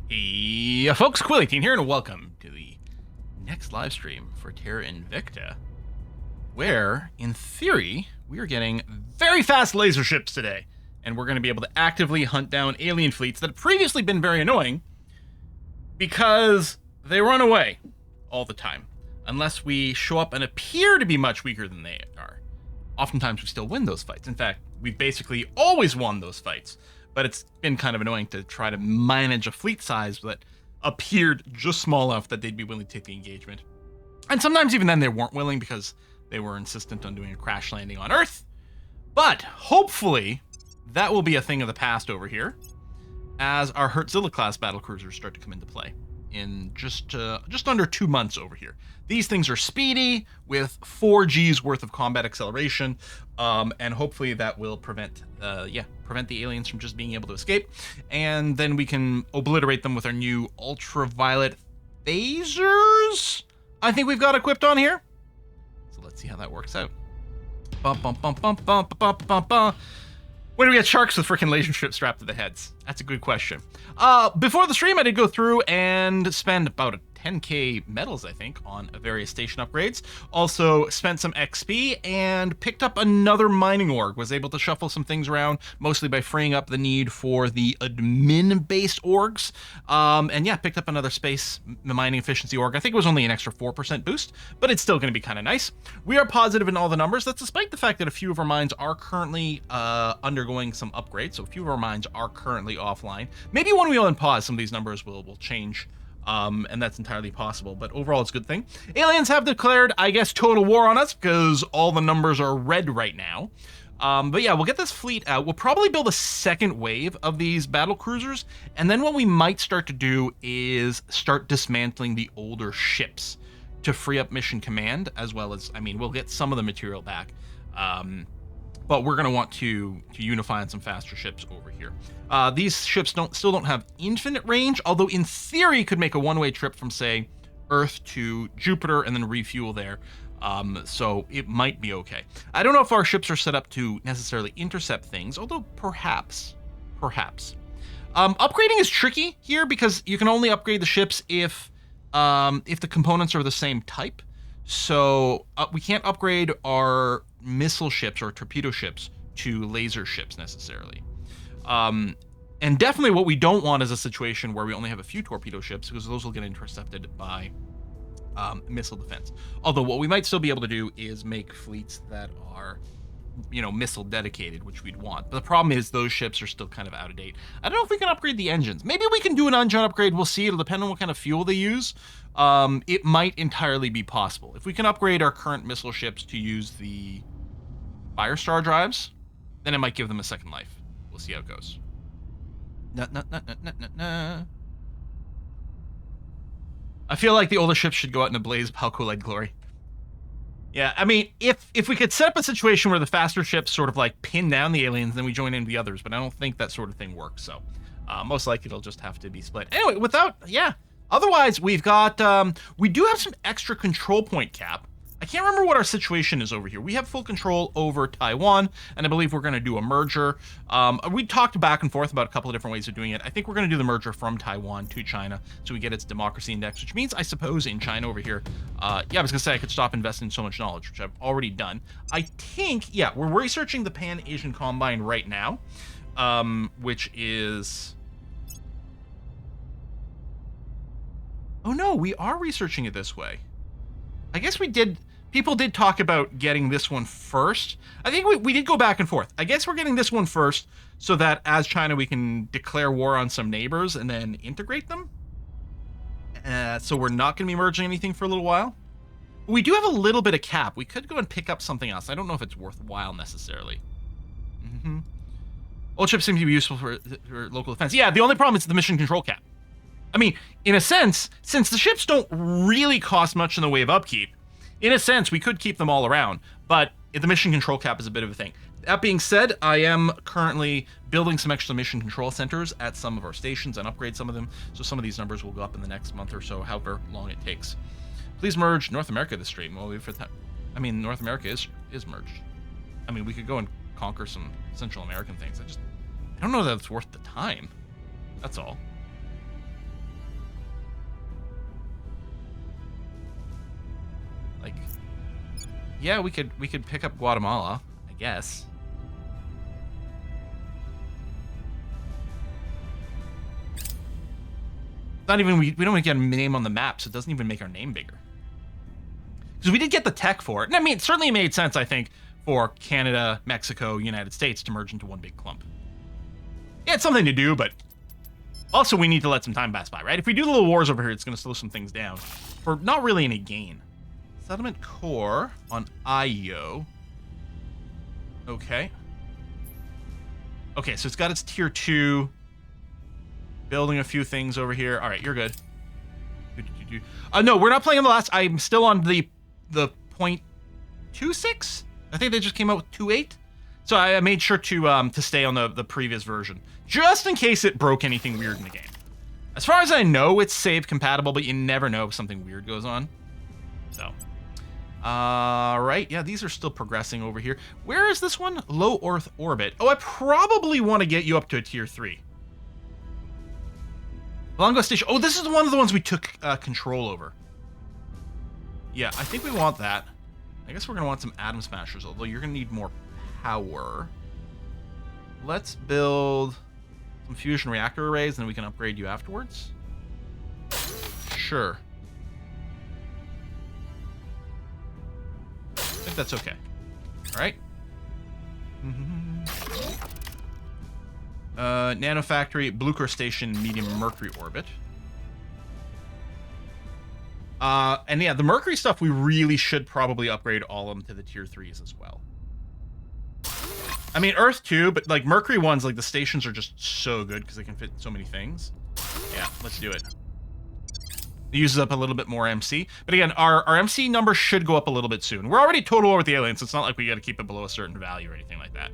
Hey, folks, Quill18 here, and welcome to the next live stream for Terra Invicta, where, in theory, we are getting very fast laser ships today, and we're going to be able to actively hunt down alien fleets that have previously been very annoying because they run away all the time, unless we show up and appear to be much weaker than they are. Oftentimes, we still win those fights. In fact, we've basically always won those fights. But it's been kind of annoying to try to manage a fleet size that appeared just small enough that they'd be willing to take the engagement. And sometimes even then they weren't willing because they were insistent on doing a crash landing on Earth. But hopefully that will be a thing of the past over here as our Hertzilla class battlecruisers start to come into play in just under 2 months over here. These things are speedy with 4G's worth of combat acceleration, and hopefully that will prevent the aliens from just being able to escape, and then we can obliterate them with our new ultraviolet phasers I think we've got equipped on here. So let's see how that works out. Bum, bum, bum, bum, bum, bum, bum, bum. When do we get sharks with freaking laser ships strapped to the heads? That's a good question. Before the stream, I did go through and spend about 10k medals, I think, on various station upgrades. Also spent some XP and picked up another mining org. Was able to shuffle some things around, mostly by freeing up the need for the admin-based orgs. And yeah, picked up another space mining efficiency org. I think it was only an extra 4% boost, but it's still going to be kind of nice. We are positive in all the numbers. That's despite the fact that a few of our mines are currently undergoing some upgrades. So a few of our mines are currently offline. Maybe when we unpause, some of these numbers will change. And that's entirely possible, but overall it's a good thing. Aliens have declared, I guess, total war on us because all the numbers are red right now. But yeah, we'll get this fleet out. We'll probably build a second wave of these battle cruisers, and then what we might start to do is start dismantling the older ships to free up mission command, as well as, I mean, we'll get some of the material back. But we're going to want to unify on some faster ships over here. These ships still don't have infinite range, although in theory could make a one-way trip from, say, Earth to Jupiter and then refuel there. So it might be okay. I don't know if our ships are set up to necessarily intercept things, although perhaps. Upgrading is tricky here because you can only upgrade the ships if the components are the same type. So we can't upgrade our missile ships or torpedo ships to laser ships necessarily. And definitely what we don't want is a situation where we only have a few torpedo ships, because those will get intercepted by missile defense. Although what we might still be able to do is make fleets that are, missile dedicated, which we'd want. But the problem is those ships are still kind of out of date. I don't know if we can upgrade the engines. Maybe we can do an engine upgrade. We'll see. It'll depend on what kind of fuel they use. It might entirely be possible. If we can upgrade our current missile ships to use the Firestar drives, then it might give them a second life. We'll see how it goes. I feel like the older ships should go out in a blaze of Halcolite glory. Yeah, I mean, if we could set up a situation where the faster ships sort of like pin down the aliens, then we join in the others, but I don't think that sort of thing works, so most likely it'll just have to be split. Anyway, otherwise we've got, we do have some extra control point cap. I can't remember what our situation is over here. We have full control over Taiwan, and I believe we're going to do a merger. We talked back and forth about a couple of different ways of doing it. I think we're going to do the merger from Taiwan to China so we get its democracy index, which means, I suppose, in China over here, I was going to say I could stop investing in so much knowledge, which I've already done. I think, yeah, we're researching the Pan-Asian Combine right now, which is... Oh, no, we are researching it this way. I guess we did... People did talk about getting this one first. I think we did go back and forth. I guess we're getting this one first so that as China we can declare war on some neighbors and then integrate them. So we're not going to be merging anything for a little while. We do have a little bit of cap. We could go and pick up something else. I don't know if it's worthwhile necessarily. Old ships seem to be useful for local defense. Yeah, the only problem is the mission control cap. I mean, in a sense, since the ships don't really cost much in the way of upkeep, in a sense, we could keep them all around, but the mission control cap is a bit of a thing. That being said, I am currently building some extra mission control centers at some of our stations and upgrade some of them, so some of these numbers will go up in the next month or so, however long it takes. Please merge North America this stream. Well, I mean, North America is merged. I mean, we could go and conquer some Central American things. I don't know that it's worth the time. That's all. yeah, we could pick up Guatemala, I guess. Not even we don't even get a name on the map, so it doesn't even make our name bigger. Because we did get the tech for it. And I mean, it certainly made sense, I think, for Canada, Mexico, United States to merge into one big clump. Yeah, it's something to do, but also we need to let some time pass by, right? If we do the little wars over here, it's going to slow some things down for not really any gain. Settlement core on IO. Okay. Okay, so it's got its tier 2. Building a few things over here. All right, you're good. No, we're not playing on the last. I'm still on the 0.26. I think they just came out with 2.8. So I made sure to stay on the previous version, just in case it broke anything weird in the game. As far as I know, it's save compatible, but you never know if something weird goes on. So, right, yeah, these are still progressing over here. Where is this one? Low Earth orbit. Oh, I probably want to get you up to a tier 3. Longo Station. Oh, this is one of the ones we took control over. Yeah, I think we want that. I guess we're going to want some Atom Smashers, although you're going to need more power. Let's build some fusion reactor arrays, and then we can upgrade you afterwards. Sure. I think that's okay. All right. Nano Factory, Blucher Station, Medium Mercury Orbit. And yeah, the Mercury stuff, we really should probably upgrade all of them to the tier 3s as well. I mean, Earth too, but like Mercury ones, like the stations are just so good because they can fit so many things. Yeah, let's do it. It uses up a little bit more MC. But again, our MC number should go up a little bit soon. We're already total war with the aliens, so it's not like we got to keep it below a certain value or anything like that.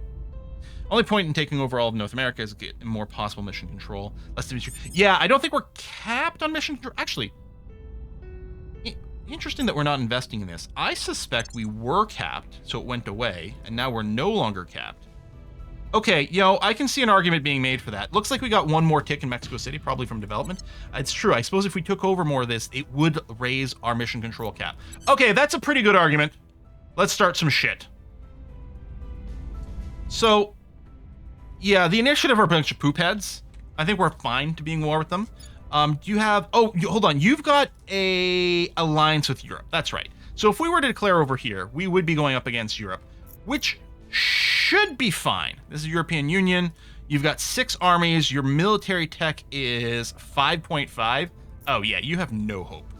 Only point in taking over all of North America is to get more possible mission control. Less than yeah, I don't think we're capped on mission control. Actually, interesting that we're not investing in this. I suspect we were capped, so it went away, and now we're no longer capped. Okay, I can see an argument being made for that. Looks like we got one more tick in Mexico City, probably from development. It's true. I suppose if we took over more of this, it would raise our mission control cap. Okay, that's a pretty good argument. Let's start some shit. So, yeah, the initiative are a bunch of poop heads. I think we're fine to be in war with them. Do you have... Oh, hold on. You've got a alliance with Europe. That's right. So if we were to declare over here, we would be going up against Europe, which should be fine. This is European Union. You've got 6 armies. Your military tech is 5.5. Oh, yeah, you have no hope.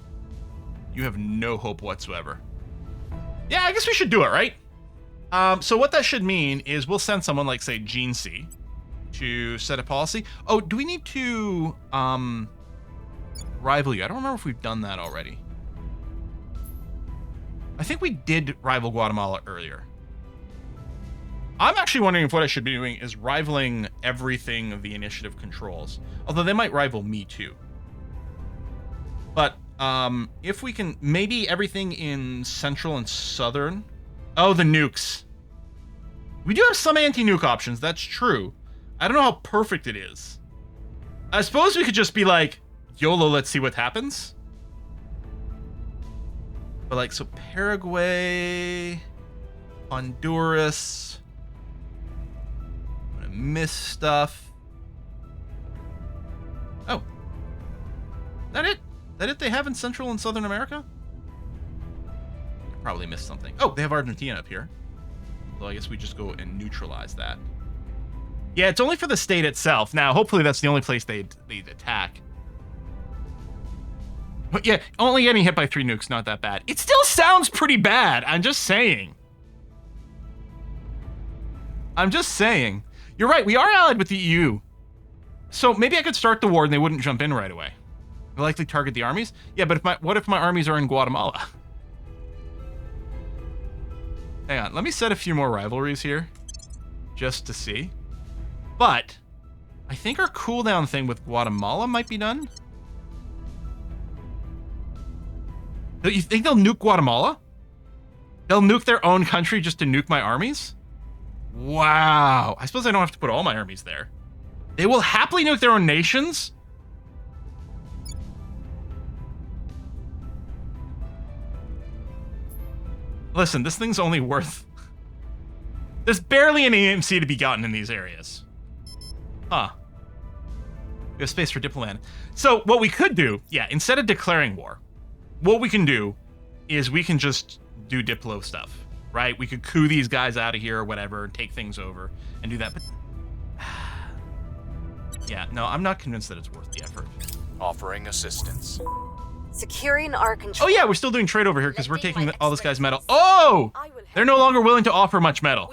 You have no hope whatsoever. Yeah, I guess we should do it, right? So what that should mean is we'll send someone like, say, Gene C to set a policy. Oh, do we need to rival you? I don't remember if we've done that already. I think we did rival Guatemala earlier. I'm actually wondering if what I should be doing is rivaling everything the initiative controls. Although they might rival me too. But if we can, maybe everything in central and southern. Oh, the nukes. We do have some anti-nuke options, that's true. I don't know how perfect it is. I suppose we could just be like, YOLO, let's see what happens. But like, so Paraguay, Honduras. I'm gonna miss stuff. Oh. That it? That it they have in Central and Southern America? Probably missed something. Oh, they have Argentina up here. So I guess we just go and neutralize that. Yeah, it's only for the state itself. Now, hopefully that's the only place they'd attack. But yeah, only getting hit by 3 nukes, not that bad. It still sounds pretty bad. I'm just saying. I'm just saying. You're right, we are allied with the EU. So maybe I could start the war and they wouldn't jump in right away. They likely target the armies? Yeah, but what if my armies are in Guatemala? Hang on, let me set a few more rivalries here. Just to see. But I think our cooldown thing with Guatemala might be done. You think they'll nuke Guatemala? They'll nuke their own country just to nuke my armies? Wow. I suppose I don't have to put all my armies there. They will happily nuke their own nations? Listen, this thing's only worth... There's barely any AMC to be gotten in these areas. Huh. We have space for diplomat. So what we could do, yeah, instead of declaring war, what we can do is we can just do Diplo stuff, right? We could coup these guys out of here or whatever and take things over and do that. But yeah, no, I'm not convinced that it's worth the effort. Offering assistance. Securing our control. Oh yeah, we're still doing trade over here because we're taking all this guy's metal. Oh, they're no longer willing to offer much metal.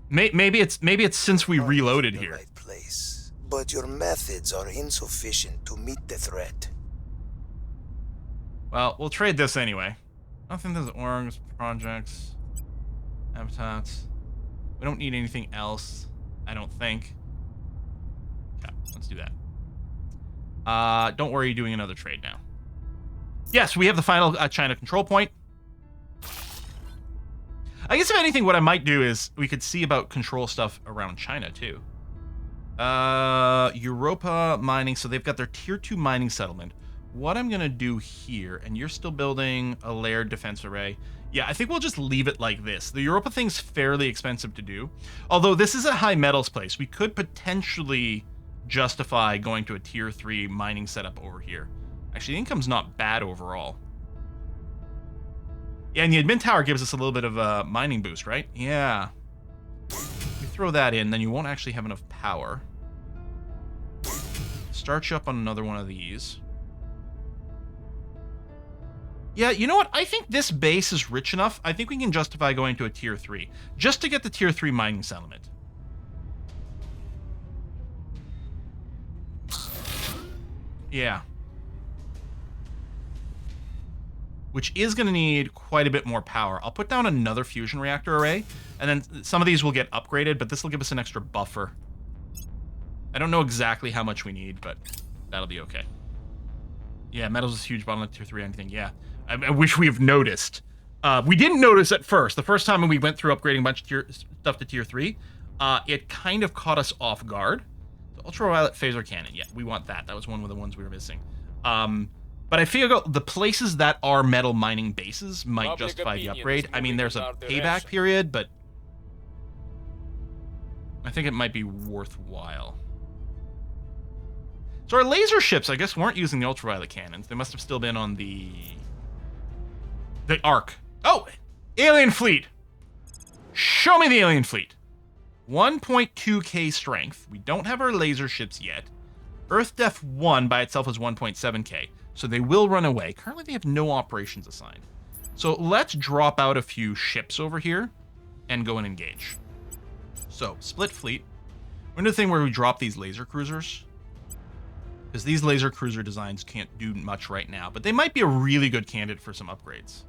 Maybe it's since we reloaded here. Right place, but your methods are insufficient to meet the threat. Well, we'll trade this anyway. I don't think there's orgs, projects, habitats. We don't need anything else, I don't think. Okay, let's do that. Don't worry, doing another trade now. Yes, we have the final China control point. I guess if anything, what I might do is we could see about control stuff around China too. Europa mining, so they've got their tier 2 mining settlement. What I'm gonna do here, and you're still building a layered defense array. Yeah, I think we'll just leave it like this. The Europa thing's fairly expensive to do. Although this is a high metals place, we could potentially justify going to a tier 3 mining setup over here. Actually, the income's not bad overall. Yeah, and the admin tower gives us a little bit of a mining boost, right? Yeah. If you throw that in, then you won't actually have enough power. Start you up on another one of these. Yeah, you know what? I think this base is rich enough. I think we can justify going to a tier 3, just to get the tier 3 mining settlement. Yeah. Which is going to need quite a bit more power. I'll put down another fusion reactor array, and then some of these will get upgraded, but this will give us an extra buffer. I don't know exactly how much we need, but that'll be okay. Yeah, metals is huge bottleneck tier 3 or anything. Yeah, I wish we have noticed. We didn't notice at first. The first time when we went through upgrading a bunch of stuff to tier 3, it kind of caught us off guard. The ultraviolet phaser cannon. Yeah, we want that. That was one of the ones we were missing. But I figure the places that are metal mining bases might justify the upgrade. I mean, there's a payback period, but I think it might be worthwhile. So our laser ships, I guess, weren't using the ultraviolet cannons. They must have still been on the Ark. Oh, alien fleet. Show me the alien fleet. 1.2k strength. We don't have our laser ships yet. Earth Def 1 by itself is 1.7k. So they will run away. Currently, they have no operations assigned. So let's drop out a few ships over here and go and engage. So, split fleet. We're going to do the thing where we drop these laser cruisers. Because these laser cruiser designs can't do much right now. But they might be a really good candidate for some upgrades.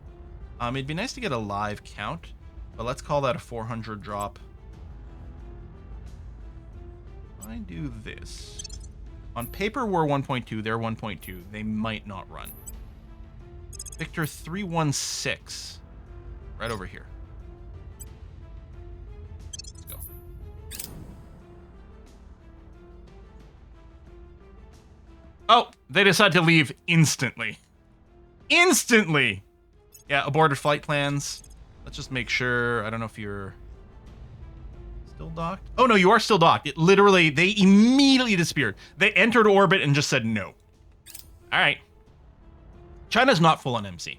It'd be nice to get a live count. But let's call that a 400 drop. I do this. On paper, we're 1.2. They're 1.2. They might not run. Victor 316. Right over here. Let's go. Oh, they decide to leave instantly. Instantly! Yeah, aborted flight plans. Let's just make sure. I don't know if you're still docked. Oh, no, you are still docked. It literally, they immediately disappeared. They entered orbit and just said no. All right. China's not full on MC.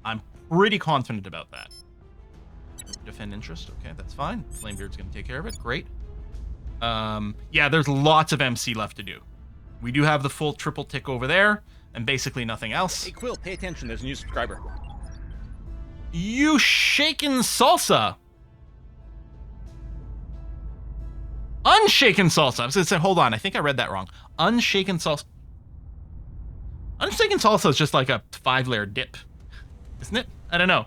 I'm pretty confident about that. Defend interest. Okay, that's fine. Flamebeard's going to take care of it. Great. Yeah, there's lots of MC left to do. We do have the full triple tick over there, and basically nothing else. Hey, Quill, pay attention. There's a new subscriber. You shaken salsa. Unshaken salsa. I was going to say, hold on. I think I read that wrong. Unshaken salsa. Unshaken salsa is just like a 5-layer dip, isn't it? I don't know.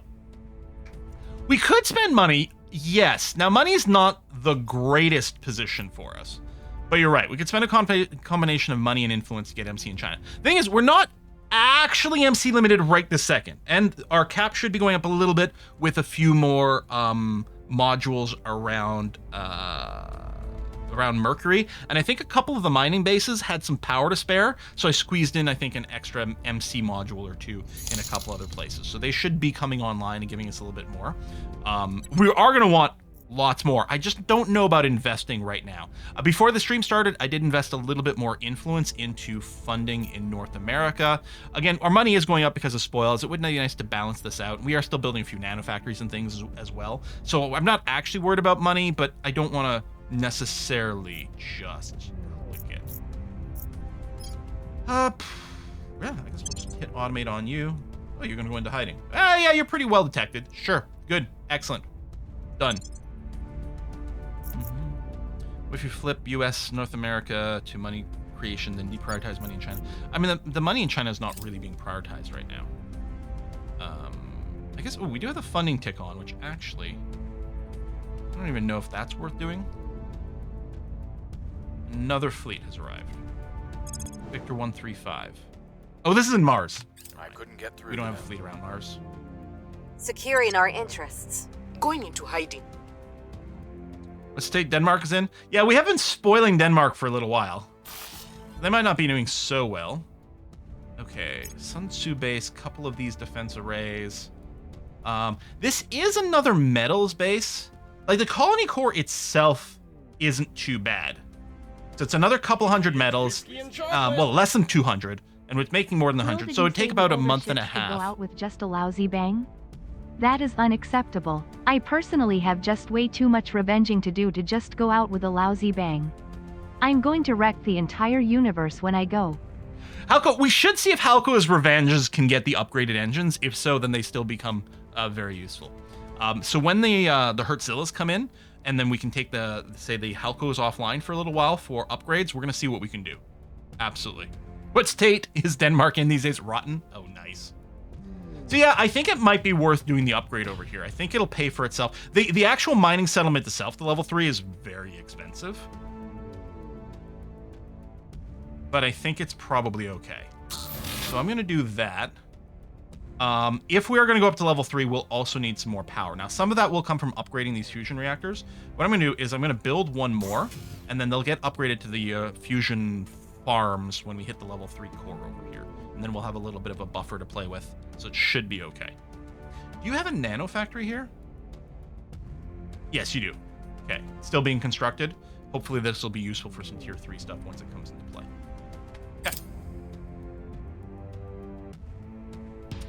We could spend money. Yes. Now, money is not the greatest position for us. But you're right. We could spend a combination of money and influence to get MC in China. The thing is, we're not actually MC limited right this second. And our cap should be going up a little bit with a few more modules around around Mercury, and I think a couple of the mining bases had some power to spare, so I squeezed in, I think, an extra MC module or two in a couple other places. So they should be coming online and giving us a little bit more. We are going to want lots more. I just don't know about investing right now. Before the stream started, I did invest a little bit more influence into funding in North America. Again, our money is going up because of spoils. It would be nice to balance this out. We are still building a few nanofactories and things as well. So I'm not actually worried about money, but I don't want to necessarily just click it. Yeah, I guess we'll just hit automate on you. Oh, you're going to go into hiding. Ah, yeah, you're pretty well detected. Sure. Good. Excellent. Done. If you flip US, North America to money creation, then deprioritize money in China. I mean, the money in China is not really being prioritized right now. I guess, we do have the funding tick on, which actually, I don't even know if that's worth doing. Another fleet has arrived. Victor 135. Oh, this is in Mars. I couldn't get through. We don't have a fleet around Mars. Securing our interests. Going into hiding. What state Denmark is in? Yeah, we have been spoiling Denmark for a little while. They might not be doing so well. Okay, Sun Tzu base, couple of these defense arrays. This is another metals base. Like, the colony core itself isn't too bad. So it's another couple hundred metals. Well, less than 200, and it's making more than 100. So it'd take about a month and a half. Go out with just a lousy bang? That is unacceptable. I personally have just way too much revenging to do to just go out with a lousy bang. I'm going to wreck the entire universe when I go. Halco, we should see if Halco's revenges can get the upgraded engines. If so, then they still become very useful. So when the Hertzillas come in, and then we can take the Halco's offline for a little while for upgrades, we're gonna see what we can do. Absolutely. What state is Denmark in these days? Rotten? Oh, nice. So yeah, I think it might be worth doing the upgrade over here. I think it'll pay for itself. The actual mining settlement itself, the level 3, is very expensive. But I think it's probably okay. So I'm going to do that. If we are going to go up to level 3, we'll also need some more power. Now, some of that will come from upgrading these fusion reactors. What I'm going to do is I'm going to build one more, and then they'll get upgraded to the fusion farms when we hit the level 3 core over here. And then we'll have a little bit of a buffer to play with, so it should be okay. Do you have a nano factory here? Yes, you do. Okay, still being constructed. Hopefully this will be useful for some tier 3 stuff once it comes into play. Okay.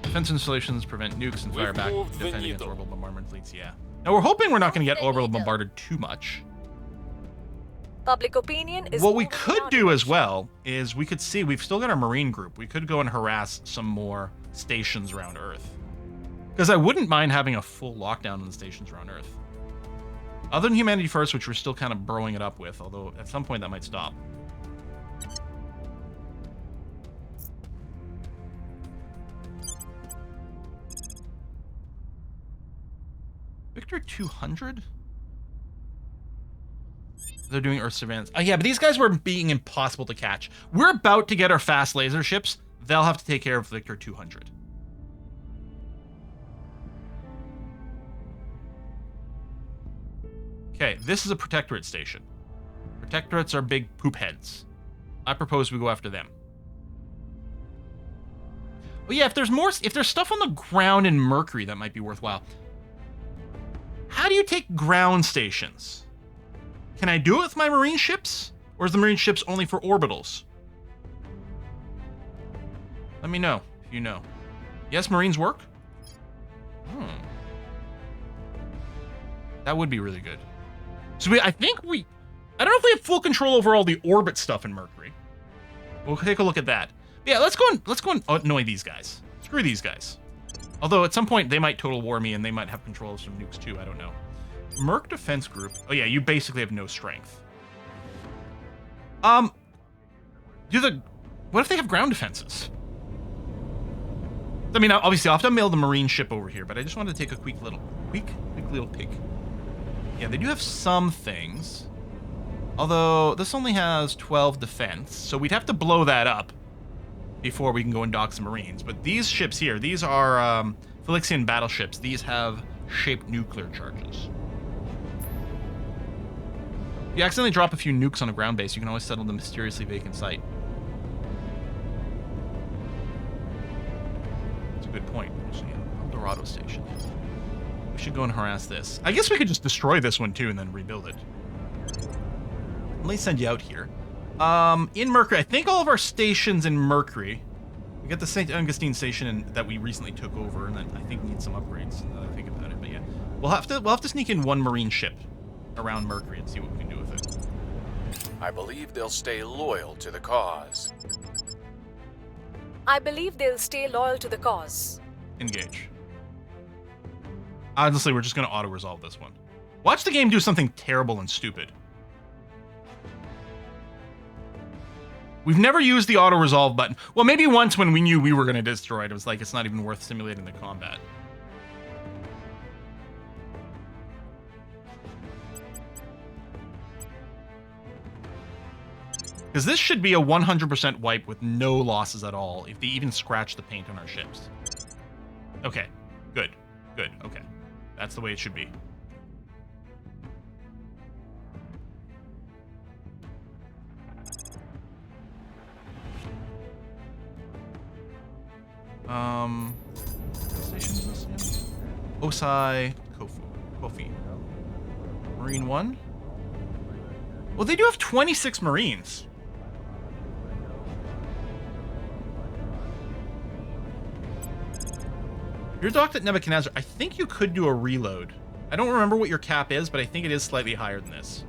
Defense installations prevent nukes and fire back, defend against orbital bombardment fleets, yeah. Now we're hoping we're not going to get orbital bombarded too much. Public opinion is... What we could do as well is we could see, we've still got our Marine group. We could go and harass some more stations around Earth. Because I wouldn't mind having a full lockdown on the stations around Earth. Other than Humanity First, which we're still kind of broing it up with, although at some point that might stop. Victor 200? They're doing Earth surveillance. Oh, yeah, but these guys were being impossible to catch. We're about to get our fast laser ships. They'll have to take care of Victor 200. Okay, this is a protectorate station. Protectorates are big poop heads. I propose we go after them. Oh yeah, if there's stuff on the ground in Mercury that might be worthwhile. How do you take ground stations? Can I do it with my marine ships? Or is the marine ships only for orbitals? Let me know if you know. Yes, marines work? That would be really good. So I don't know if we have full control over all the orbit stuff in Mercury. We'll take a look at that. Yeah, let's go and annoy these guys. Screw these guys. Although at some point they might total war me and they might have control of some nukes too, I don't know. Merc Defense Group. Oh yeah, you basically have no strength. What if they have ground defenses? I mean, obviously I'll have to mail the marine ship over here, but I just wanted to take a quick little peek. Yeah, they do have some things. Although this only has 12 defense, so we'd have to blow that up before we can go and dock some marines. But these ships here, these are Felixian battleships. These have shaped nuclear charges. If you accidentally drop a few nukes on a ground base, you can always settle the mysteriously vacant site. That's a good point. Actually, El Dorado Station. We should go and harass this. I guess we could just destroy this one too and then rebuild it. Let me send you out here. In Mercury, I think all of our stations in Mercury. We got the St. Augustine station that we recently took over, and then I think needs some upgrades. Now that I think about it, but yeah, we'll have to sneak in one marine ship around Mercury and see what we can do with it. I believe they'll stay loyal to the cause. I believe they'll stay loyal to the cause. Engage. Honestly, we're just gonna auto-resolve this one. Watch the game do something terrible and stupid. We've never used the auto-resolve button. Well, maybe once when we knew we were gonna destroy it. It was like, it's not even worth simulating the combat. Because this should be a 100% wipe with no losses at all if they even scratch the paint on our ships. Okay, good, good, okay. That's the way it should be. What station is this again? Osai Kofi. Marine 1? Well, they do have 26 Marines. You're docked at Nebuchadnezzar. I think you could do a reload. I don't remember what your cap is, but I think it is slightly higher than this.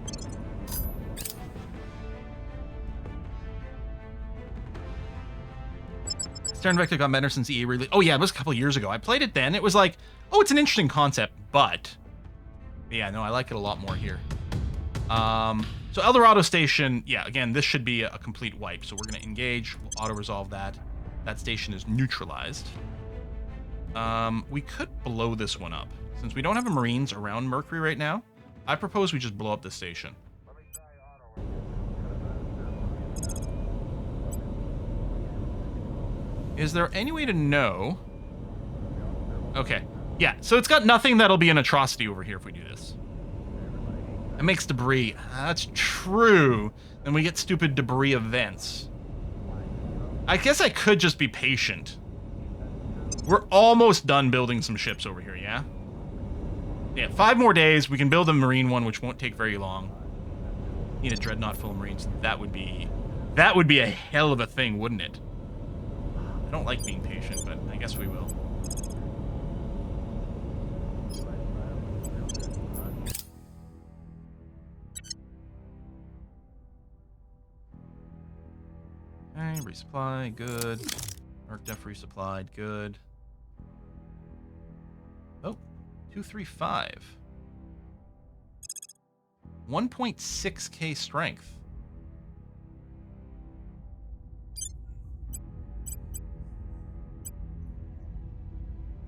Star Invicta got better since EA released. Oh yeah, it was a couple years ago. I played it then. It was like, oh, it's an interesting concept, but yeah, no, I like it a lot more here. So El Dorado Station, yeah, again, this should be a complete wipe. So we're gonna engage. We'll auto-resolve that. That station is neutralized. We could blow this one up. Since we don't have a Marines around Mercury right now, I propose we just blow up this station. Is there any way to know? Okay. Yeah, so it's got nothing that'll be an atrocity over here if we do this. It makes debris. That's true. Then we get stupid debris events. I guess I could just be patient. We're almost done building some ships over here, yeah? Yeah, 5 more days. We can build a Marine one, which won't take very long. Need a Dreadnought full of Marines. That would be a hell of a thing, wouldn't it? I don't like being patient, but I guess we will. Okay, resupply, good. Arc Def resupplied, good. Oh, 235. 1.6k strength.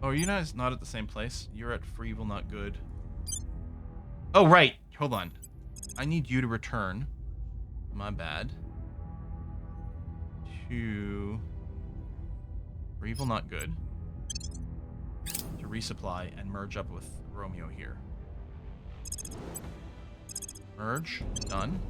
Oh, are you guys not at the same place? You're at For Evil Not Good. Oh, right. Hold on. I need you to return. My bad. To For Evil Not Good. To resupply and merge up with Romeo here. Merge. Done.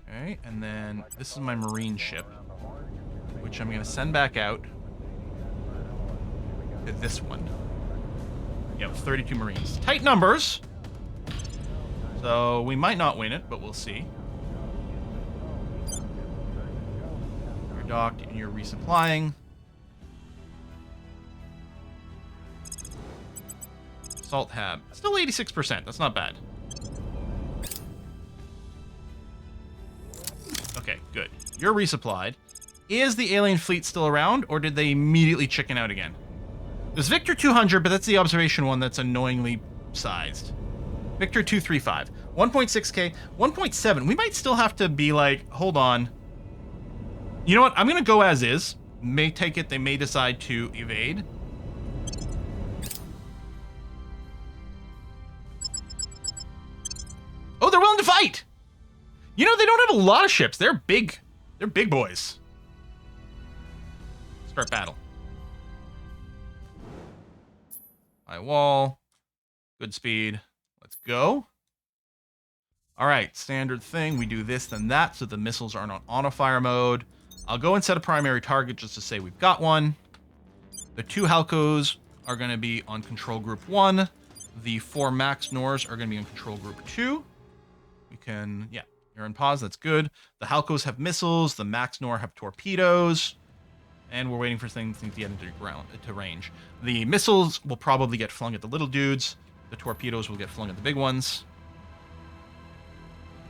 Okay, and then this is my Marine ship, which I'm going to send back out to this one. Yep, 32 Marines. Tight numbers! So we might not win it, but we'll see. You're docked and you're resupplying. Salt Hab. Still 86%. That's not bad. Okay, good. You're resupplied. Is the alien fleet still around, or did they immediately chicken out again? There's Victor 200, but that's the observation one that's annoyingly sized. Victor 235. 1.6k. 1.7. We might still have to be like, hold on. You know what? I'm going to go as is. May take it. They may decide to evade. Oh, they're willing to fight! You know, they don't have a lot of ships. They're big. They're big boys. Start battle. High wall. Good speed. Let's go. All right, standard thing. We do this, then that, so the missiles aren't on auto-fire mode. I'll go and set a primary target just to say we've got one. The 2 Halcos are going to be on control group 1. The 4 Max Nors are going to be on control group 2. We can, yeah, you're on pause. That's good. The Halcos have missiles. The Max Nor have torpedoes. And we're waiting for things to get into range. The missiles will probably get flung at the little dudes. The torpedoes will get flung at the big ones.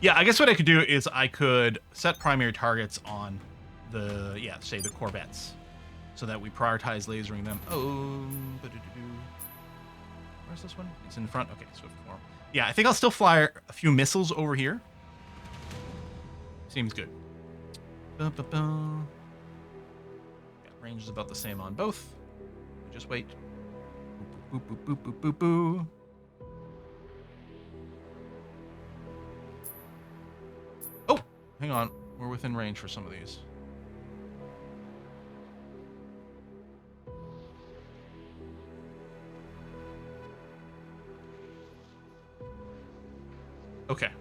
Yeah, I guess what I could do is I could set primary targets on the, yeah, say the corvettes, so that we prioritize lasering them. Oh, where's this one? It's in the front. Okay, swift form. Yeah, I think I'll still fly a few missiles over here. Seems good. Yeah, range is about the same on both. Just wait. Boop, boop, boop, boop, boop, boop, boop. Oh, hang on. We're within range for some of these. Okay. I'm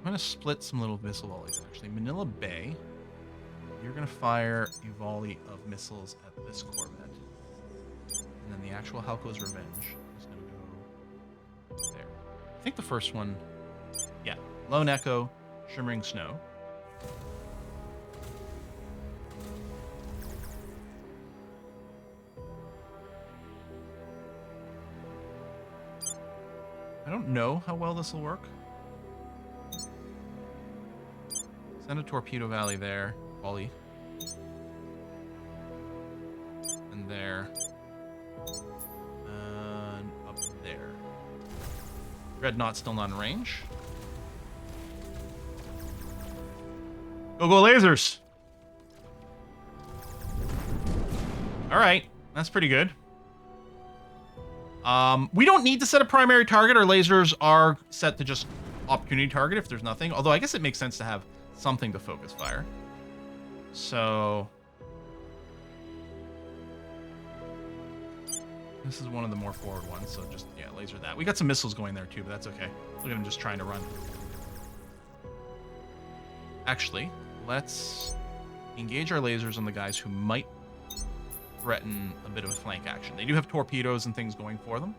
going to split some little missile volleys, actually. Manila Bay, you're going to fire a volley of missiles at this corvette. And then the actual Halco's Revenge is going to go there. I think the first one, yeah. Lone Echo, Shimmering Snow. I don't know how well this will work. Send a Torpedo Valley there. Volley. And there. And up there. Dreadnought still not in range. Go lasers! Alright, that's pretty good. We don't need to set a primary target. Our lasers are set to just opportunity target if there's nothing. Although I guess it makes sense to have something to focus fire. So this is one of the more forward ones. So just, yeah, laser that. We got some missiles going there too, but that's okay. Look at him just trying to run. Actually, let's engage our lasers on the guys who might threaten a bit of a flank action. They do have torpedoes and things going for them.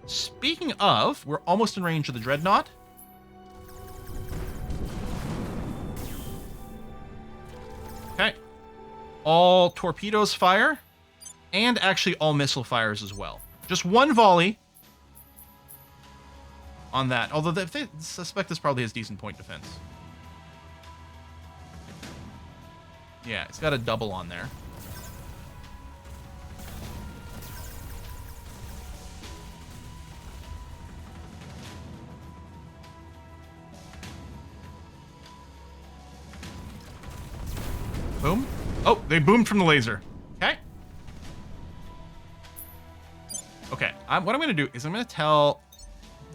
Speaking of, we're almost in range of the Dreadnought. Okay. All torpedoes fire, and actually all missile fires as well. Just one volley on that. Although they suspect this probably has decent point defense. Yeah, it's got a double on there. Boom. Oh, they boomed from the laser. Okay. Okay, what I'm going to do is I'm going to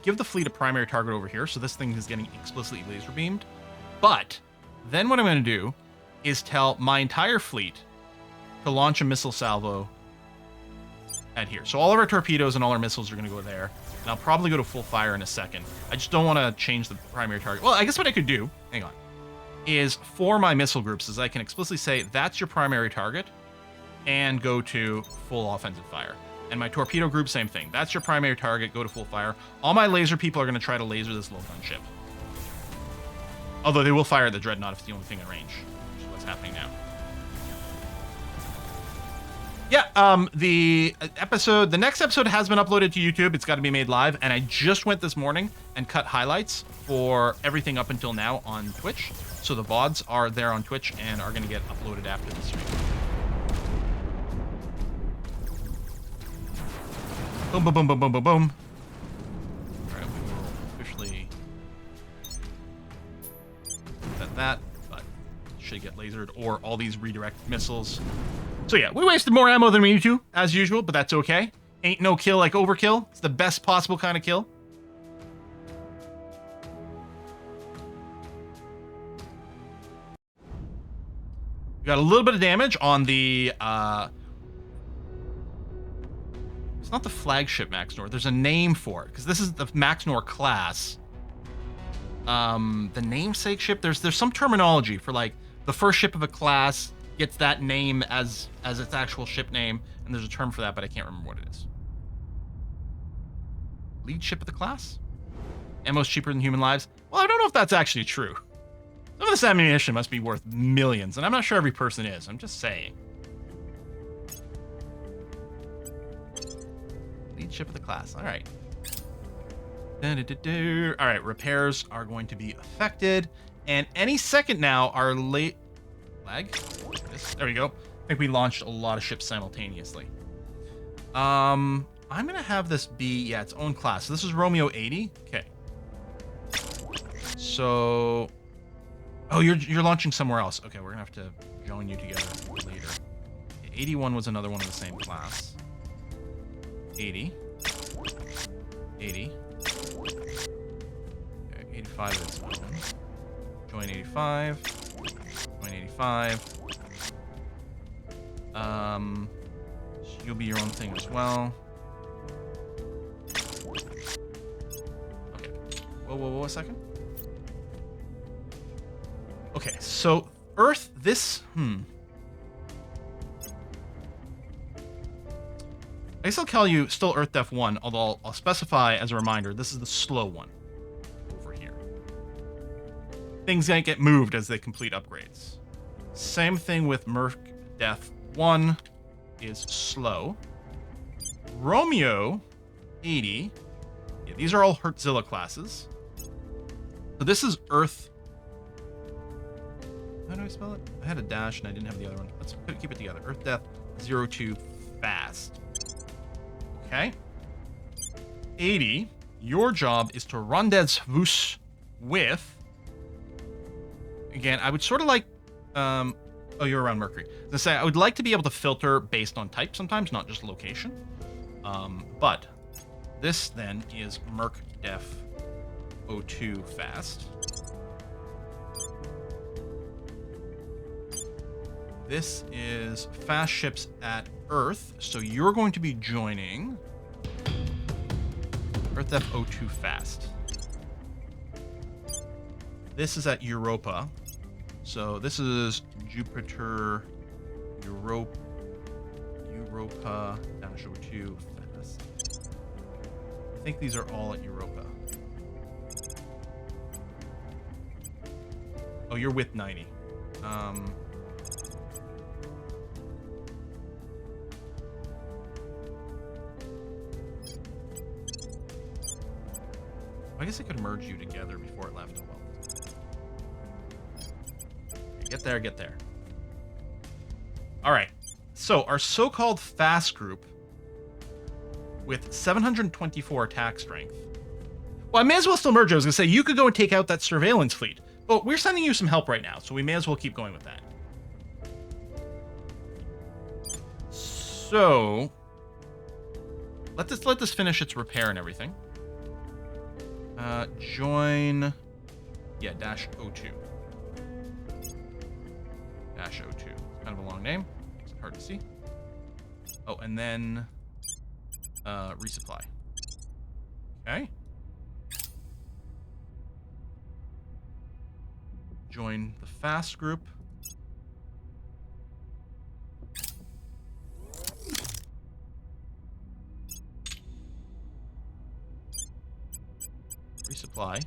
give the fleet a primary target over here, so this thing is getting explicitly laser beamed. But then what I'm going to do is tell my entire fleet to launch a missile salvo at here. So all of our torpedoes and all our missiles are going to go there. And I'll probably go to full fire in a second. I just don't want to change the primary target. Well, I guess what I could do, hang on, is for my missile groups is I can explicitly say that's your primary target and go to full offensive fire. And my torpedo group, same thing. That's your primary target, go to full fire. All my laser people are going to try to laser this low gun ship. Although they will fire the Dreadnought if it's the only thing in range, which is what's happening now. Yeah, the next episode has been uploaded to YouTube. It's got to be made live. And I just went this morning and cut highlights for everything up until now on Twitch. So the VODs are there on Twitch and are going to get uploaded after the stream. Boom, boom, boom, boom, boom, boom, boom. All right, we will officially set that, but should get lasered or all these redirect missiles. So yeah, we wasted more ammo than we need to, as usual, but that's okay. Ain't no kill like overkill. It's the best possible kind of kill. We got a little bit of damage on the It's not the flagship Maxnor. There's a name for it because this is the Maxnor class. The namesake ship. There's some terminology for like the first ship of a class gets that name as its actual ship name, and there's a term for that, but I can't remember what it is. Lead ship of the class? Ammo's cheaper than human lives? Well, I don't know if that's actually true. Some of this ammunition must be worth millions, and I'm not sure every person is. I'm just saying. Lead ship of the class. All right. All right, repairs are going to be affected, and any second now, our late flag. There we go. I think we launched a lot of ships simultaneously. I'm gonna have this be its own class. So this is Romeo 80. Okay. So, oh, you're launching somewhere else. Okay, we're gonna have to join you together later. 81 was another one of the same class. 80. 80. Okay, 85 is its own. Join 85. Join 85. So you'll be your own thing as well. Okay. Whoa, a second. Okay, so Earth, this, I guess I'll call you still Earth Def 1, although I'll specify as a reminder, this is the slow one over here. Things gonna get moved as they complete upgrades. Same thing with Merc Def 1 is slow. Romeo 80, yeah, these are all Hertzilla classes. So this is Earth. How do I spell it? I had a dash and I didn't have the other one. Let's keep it together. Earth Death 02 fast. Okay. 80. Your job is to run Dead's Vus with. Again, I would sort of like. Oh, you're around Mercury. I was gonna say I would like to be able to filter based on type sometimes, not just location. But this then is Merc Def 02 fast. This is fast ships at Earth, so you're going to be joining Earth F02 fast. This is at Europa, so this is Jupiter Europa -02 fast. I think these are all at Europa. Oh, you're with 90. I guess I could merge you together before it left. Oh well. Okay, get there. All right. So our so-called fast group with 724 attack strength. Well, I may as well still merge. I was gonna say you could go and take out that surveillance fleet, but we're sending you some help right now, so we may as well keep going with that. So let this finish its repair and everything. Join, yeah, -02. -02. Kind of a long name. Makes it hard to see. Oh, and then resupply. Okay. Join the fast group. Resupply.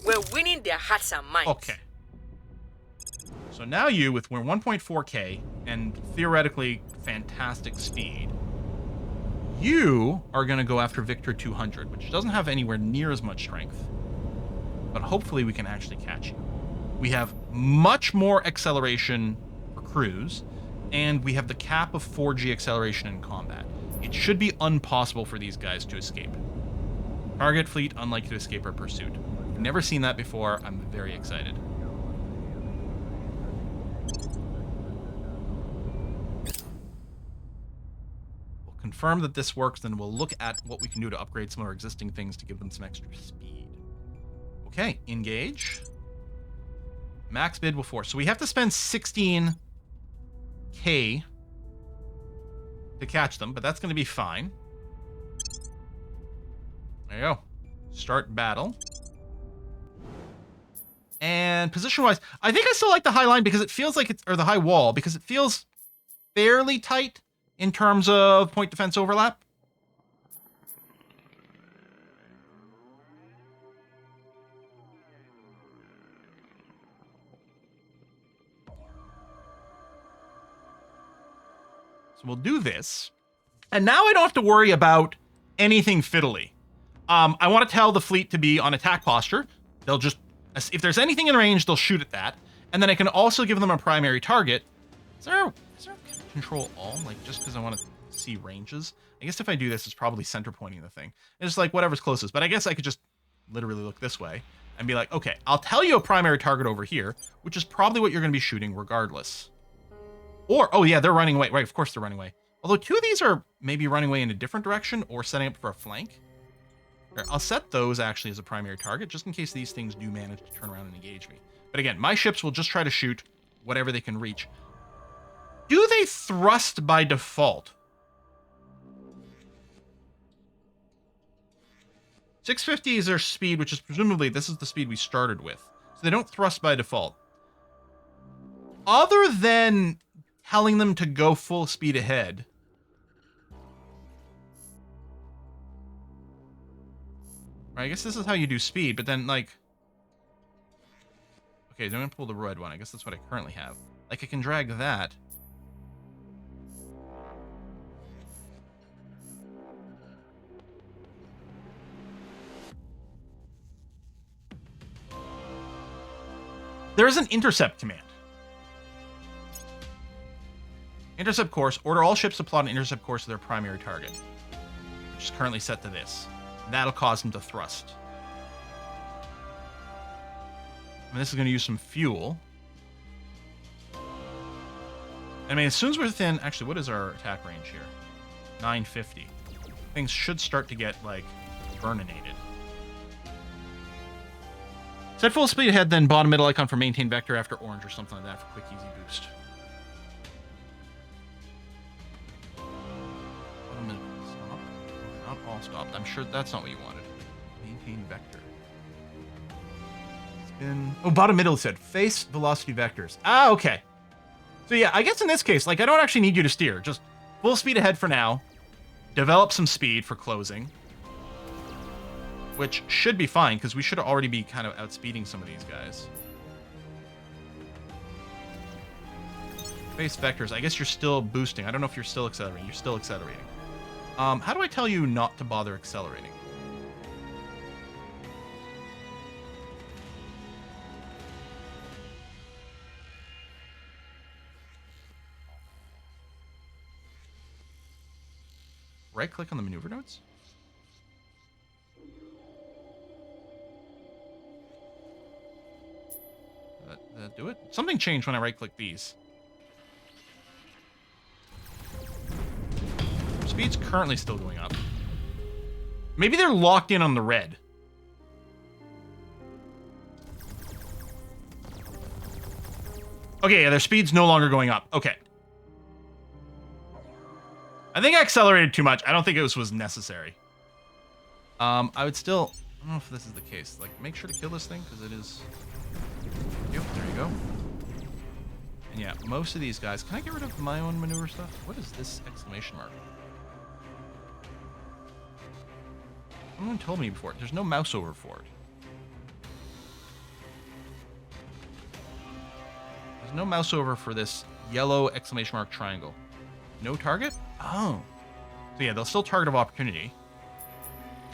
We're winning their hearts and minds. Okay. So now you, with 1.4K and theoretically fantastic speed, you are going to go after Victor 200, which doesn't have anywhere near as much strength. But hopefully we can actually catch you. We have much more acceleration for cruise, and we have the cap of 4G acceleration in combat. It should be impossible for these guys to escape. Target fleet unlikely to escape our pursuit. I've never seen that before. I'm very excited. We'll confirm that this works, then we'll look at what we can do to upgrade some of our existing things to give them some extra speed. Okay, engage. Max bid before. So we have to spend 16 K to catch them, but that's going to be fine. There you go. Start battle. And position-wise, I think I still like the high line because it feels like it's, or the high wall, because it feels fairly tight in terms of point defense overlap. So we'll do this. And now I don't have to worry about anything fiddly. I want to tell the fleet to be on attack posture. They'll just, if there's anything in range, they'll shoot at that. And then I can also give them a primary target. Is there control all? Like, just because I want to see ranges? I guess if I do this, it's probably center pointing the thing. It's like whatever's closest. But I guess I could just literally look this way and be like, okay, I'll tell you a primary target over here, which is probably what you're going to be shooting regardless. Or, oh yeah, they're running away. Right, of course they're running away. Although two of these are maybe running away in a different direction or setting up for a flank. Right, I'll set those actually as a primary target, just in case these things do manage to turn around and engage me. But again, my ships will just try to shoot whatever they can reach. Do they thrust by default? 650 is their speed, which is presumably, this is the speed we started with. So they don't thrust by default. Other than telling them to go full speed ahead, right, I guess this is how you do speed, but then, like... Okay, I'm going to pull the red one. I guess that's what I currently have. Like, I can drag that. There is an intercept command. Intercept course. Order all ships to plot an intercept course to their primary target, which is currently set to this. That'll cause them to thrust. And this is going to use some fuel. I mean, as soon as we're within... Actually, what is our attack range here? 950. Things should start to get, like, burninated. Set full speed ahead, then bottom middle icon for maintain vector after orange or something like that for quick, easy boost. Bottom middle, stop. Not all stopped. I'm sure that's not what you wanted. Maintain vector. Spin. Oh, bottom middle said face velocity vectors. Ah, okay. So yeah, I guess in this case, like, I don't actually need you to steer. Just full speed ahead for now. Develop some speed for closing. Which should be fine, because we should already be kind of outspeeding some of these guys. Face vectors. I guess you're still boosting. I don't know if you're still accelerating. You're still accelerating. How do I tell you not to bother accelerating? Right-click on the maneuver nodes? Do it? Something changed when I right-click these. Speed's currently still going up. Maybe they're locked in on the red. Okay, yeah, their speed's no longer going up. Okay. I think I accelerated too much. I don't think it was necessary. I would still... I don't know if this is the case. Like, make sure to kill this thing, because it is... Yep, there you go. And yeah, most of these guys... Can I get rid of my own maneuver stuff? What is this exclamation mark? Someone told me before. There's no mouse over for it. There's no mouse over for this yellow exclamation mark triangle. No target? Oh. So yeah, they'll still target of opportunity.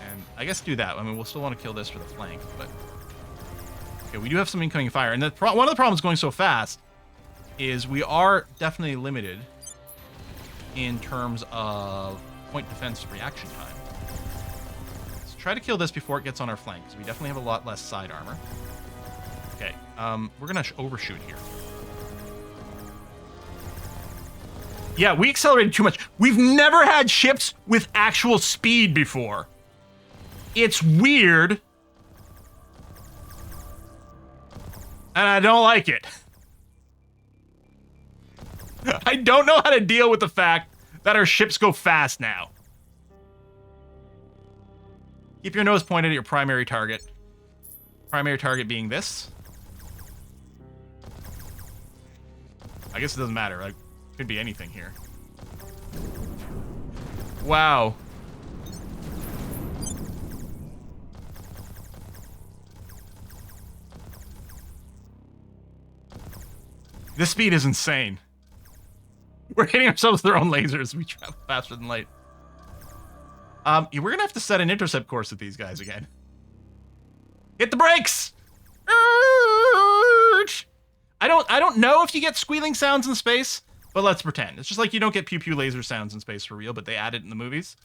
And I guess do that. I mean, we'll still want to kill this for the flank, but... Okay, we do have some incoming fire. And one of the problems going so fast is we are definitely limited in terms of point defense reaction time. So try to kill this before it gets on our flank, because we definitely have a lot less side armor. Okay, we're going to overshoot here. Yeah, we accelerated too much. We've never had ships with actual speed before. It's weird. And I don't like it. I don't know how to deal with the fact that our ships go fast now. Keep your nose pointed at your primary target. Primary target being this. I guess it doesn't matter. Like, could be anything here. Wow. This speed is insane. We're hitting ourselves with our own lasers. We travel faster than light. We're gonna have to set an intercept course with these guys again. Hit the brakes! I don't know if you get squealing sounds in space, but let's pretend. It's just like you don't get pew pew laser sounds in space for real, but they add it in the movies.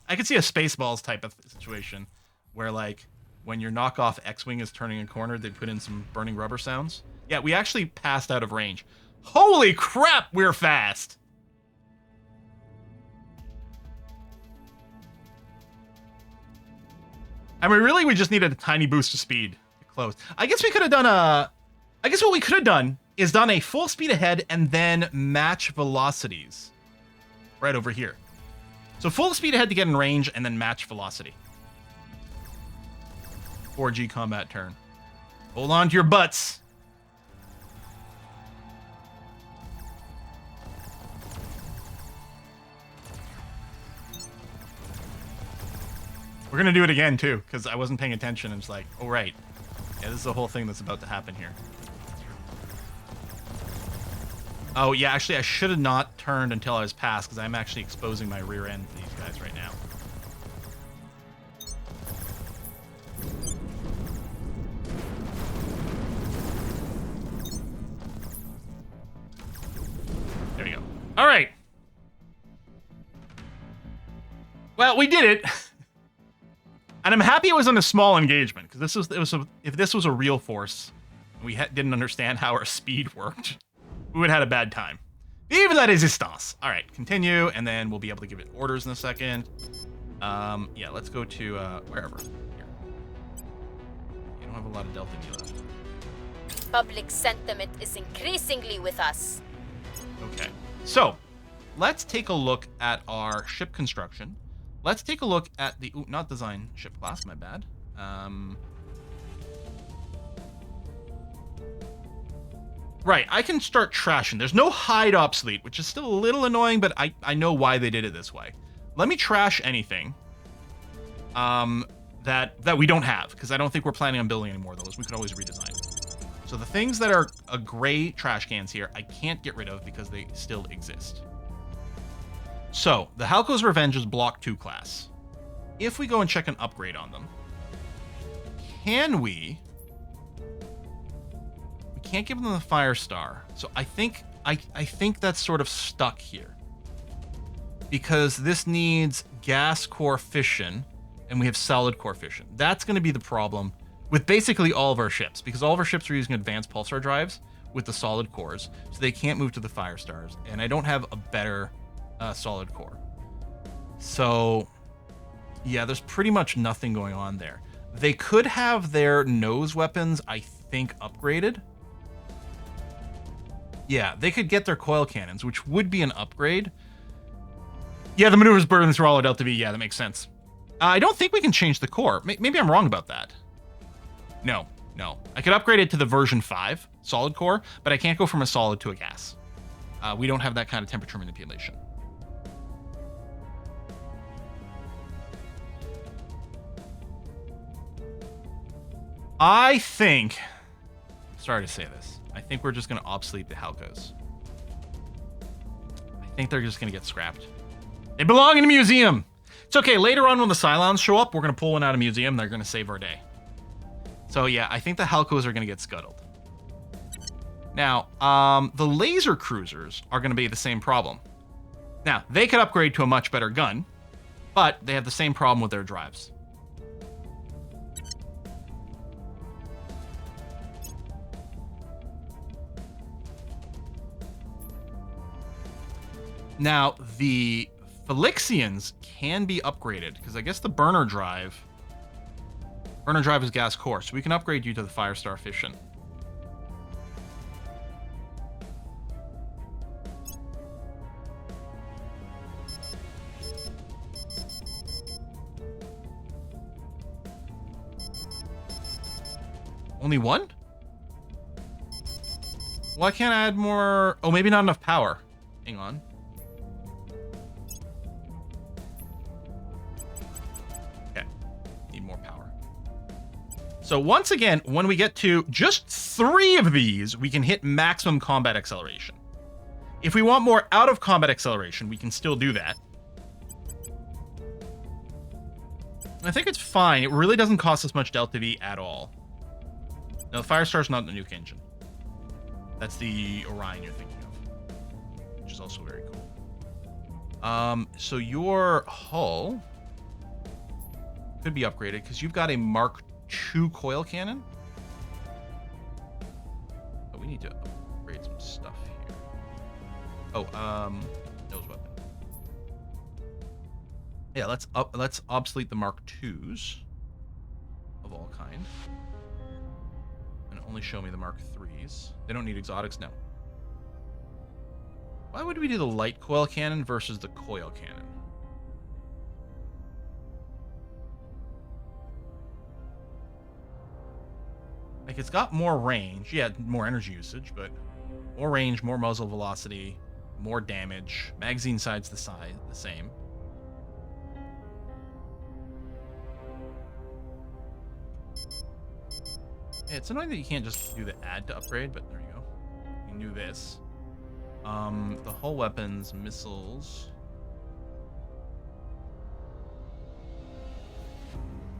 I could see a Spaceballs type of situation where, like, when your knockoff X-Wing is turning a corner, they put in some burning rubber sounds. Yeah, we actually passed out of range. Holy crap, we're fast! I mean, really, we just needed a tiny boost of speed to close. I guess we could have done a... I guess what we could have done is done a full speed ahead and then match velocities. Right over here. So full speed ahead to get in range and then match velocity. 4G combat turn. Hold on to your butts. We're going to do it again, too, because I wasn't paying attention. And it's like, oh, right. Yeah, this is the whole thing that's about to happen here. Oh, yeah, actually, I should have not turned until I was past, because I'm actually exposing my rear end to these guys right now. There we go. All right. Well, we did it. And I'm happy it was on a small engagement, because if this was a real force, and we didn't understand how our speed worked, we would have had a bad time. Vive la resistance. All right, continue, and then we'll be able to give it orders in a second. Yeah, let's go to wherever. Here. You don't have a lot of Delta V left. Public sentiment is increasingly with us. Okay, so let's take a look at our ship construction. Let's take a look at the... Ooh, not design ship class, my bad. Right, I can start trashing. There's no hide obsolete, which is still a little annoying, but I know why they did it this way. Let me trash anything that we don't have, because I don't think we're planning on building any more of those. We could always redesign. So the things that are gray trash cans here, I can't get rid of because they still exist. So, the Halko's Revenge is Block 2 class. If we go and check an upgrade on them, can we... We can't give them the Fire Star. So I think that's sort of stuck here. Because this needs gas core fission, and we have solid core fission. That's going to be the problem with basically all of our ships, because all of our ships are using advanced pulsar drives with the solid cores, so they can't move to the Fire Stars. And I don't have a better... solid core. So yeah, there's pretty much nothing going on there. They could have their nose weapons, I think, upgraded. Yeah, they could get their coil cannons, which would be an upgrade. Yeah, the maneuvers burn through all of Delta V. Yeah, that makes sense. I don't think we can change the core. Maybe I'm wrong about that. No. I could upgrade it to the version 5 solid core, but I can't go from a solid to a gas. We don't have that kind of temperature manipulation. I think, sorry to say this, I think we're just going to obsolete the Halkos. I think they're just going to get scrapped. They belong in a museum. It's okay. Later on when the Cylons show up, we're going to pull one out of a museum. They're going to save our day. So yeah, I think the Halkos are going to get scuttled. Now, the laser cruisers are going to be the same problem. Now, they could upgrade to a much better gun, but they have the same problem with their drives. Now, the Felixians can be upgraded, because I guess the burner drive is gas core, so we can upgrade you to the Firestar fission. Only one? Why can't I add more? Oh, maybe not enough power. Hang on. Okay. Need more power. So once again, when we get to just 3 of these, we can hit maximum combat acceleration. If we want more out of combat acceleration, we can still do that. I think it's fine. It really doesn't cost us much Delta V at all. Now, the Firestar's not the nuke engine. That's the Orion you're thinking of, which is also very cool. So your hull could be upgraded because you've got a Mark II coil cannon. But we need to upgrade some stuff here. Oh, nose weapon. Yeah, let's obsolete the Mark IIs of all kind. And only show me the Mark IIIs. They don't need exotics, no. Why would we do the light coil cannon versus the coil cannon? Like, it's got more range. Yeah, more energy usage, but more range, more muzzle velocity, more damage. Magazine side's the same. Yeah, it's annoying that you can't just do the add to upgrade, but there you go. You can do this. The hull weapons, missiles.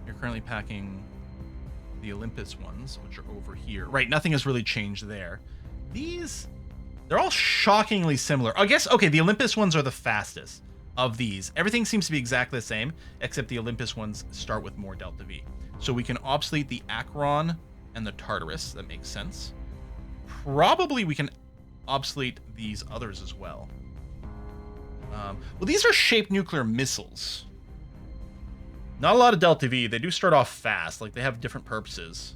You're currently packing the Olympus ones, which are over here. Right, nothing has really changed there. These, they're all shockingly similar. I guess, okay, the Olympus ones are the fastest of these. Everything seems to be exactly the same, except the Olympus ones start with more Delta V. So we can obsolete the Acheron and the Tartarus. That makes sense. Probably we can obsolete these others as well. Well, these are shaped nuclear missiles. Not a lot of Delta V. They do start off fast. Like, they have different purposes.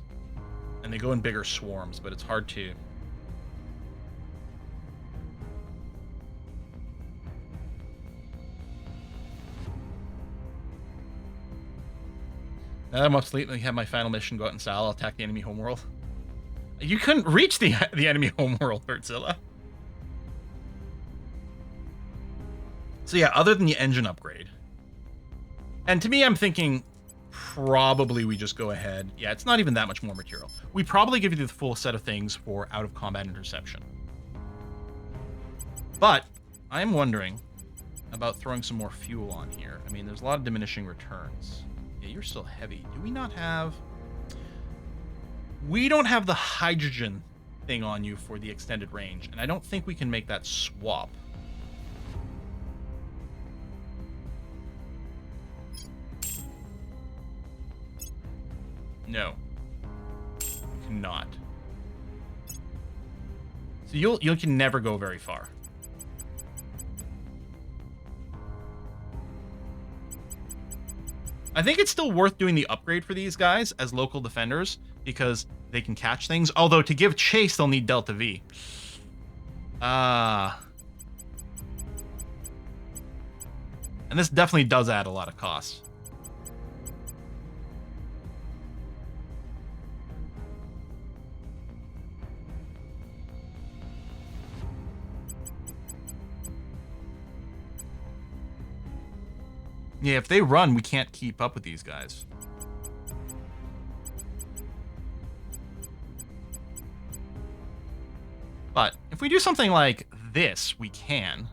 And they go in bigger swarms, but it's hard to... Now that I'm obsolete, I have my final mission, go out in style, I'll attack the enemy homeworld. You couldn't reach the enemy homeworld, Bertzilla. So yeah, other than the engine upgrade. And to me, I'm thinking probably we just go ahead. Yeah, it's not even that much more material. We probably give you the full set of things for out-of-combat interception. But I am wondering about throwing some more fuel on here. I mean, there's a lot of diminishing returns. Yeah, you're still heavy. Do we not have... We don't have the hydrogen thing on you for the extended range, and I don't think we can make that swap. No. Cannot. So you can never go very far. I think it's still worth doing the upgrade for these guys as local defenders because they can catch things. Although to give chase, they'll need Delta V. And this definitely does add a lot of cost. Yeah, if they run, we can't keep up with these guys. But if we do something like this, we can.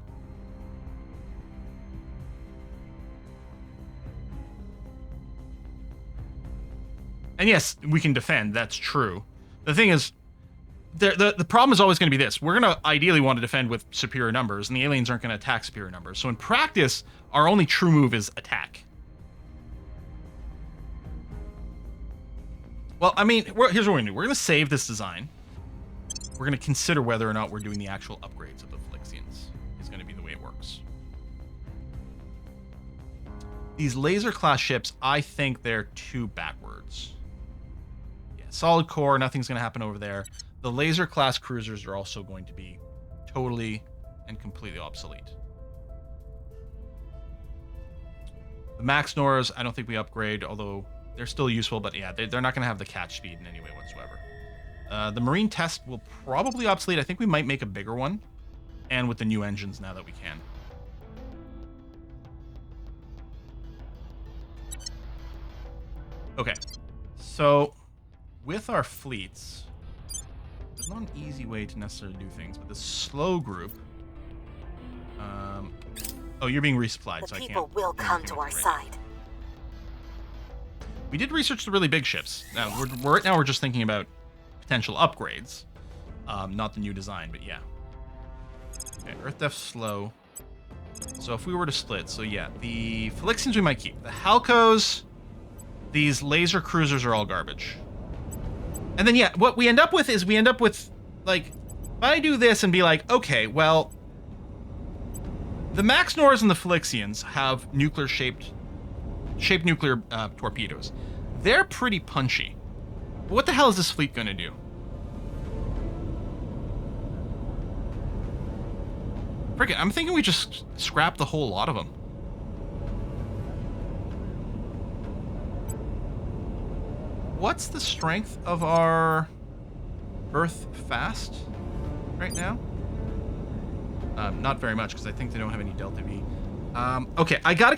And yes, we can defend. That's true. The thing is, the problem is always going to be this. We're going to ideally want to defend with superior numbers, and the aliens aren't going to attack superior numbers. So in practice, our only true move is attack. Well, I mean, here's what we're going to do. We're going to save this design. We're going to consider whether or not we're doing the actual upgrades of the Phylixians. Is going to be the way it works. These laser-class ships, I think they're too backwards. Yeah, solid core, nothing's going to happen over there. The laser-class cruisers are also going to be totally and completely obsolete. The Max Nors, I don't think we upgrade, although they're still useful, but yeah, they're not going to have the catch speed in any way whatsoever. The Marine test will probably obsolete. I think we might make a bigger one. And with the new engines now that we can. Okay. So, with our fleets, there's not an easy way to necessarily do things, but the slow group... oh, you're being resupplied, so I can't... The people will come to our side. We did research the really big ships. Now, right now we're just thinking about potential upgrades. Not the new design, but yeah. Okay, Earth Def slow. So if we were to split, so yeah, the Phylixians we might keep. The Halcos, these laser cruisers are all garbage. And then yeah, what we end up with is like, if I do this and be like, okay, well, the Max Nors and the Phylixians have shaped nuclear torpedoes. They're pretty punchy. But what the hell is this fleet going to do? Frick it, I'm thinking we just scrap the whole lot of them. What's the strength of our Earth fast right now? Not very much, because I think they don't have any Delta V. Okay, I'm gonna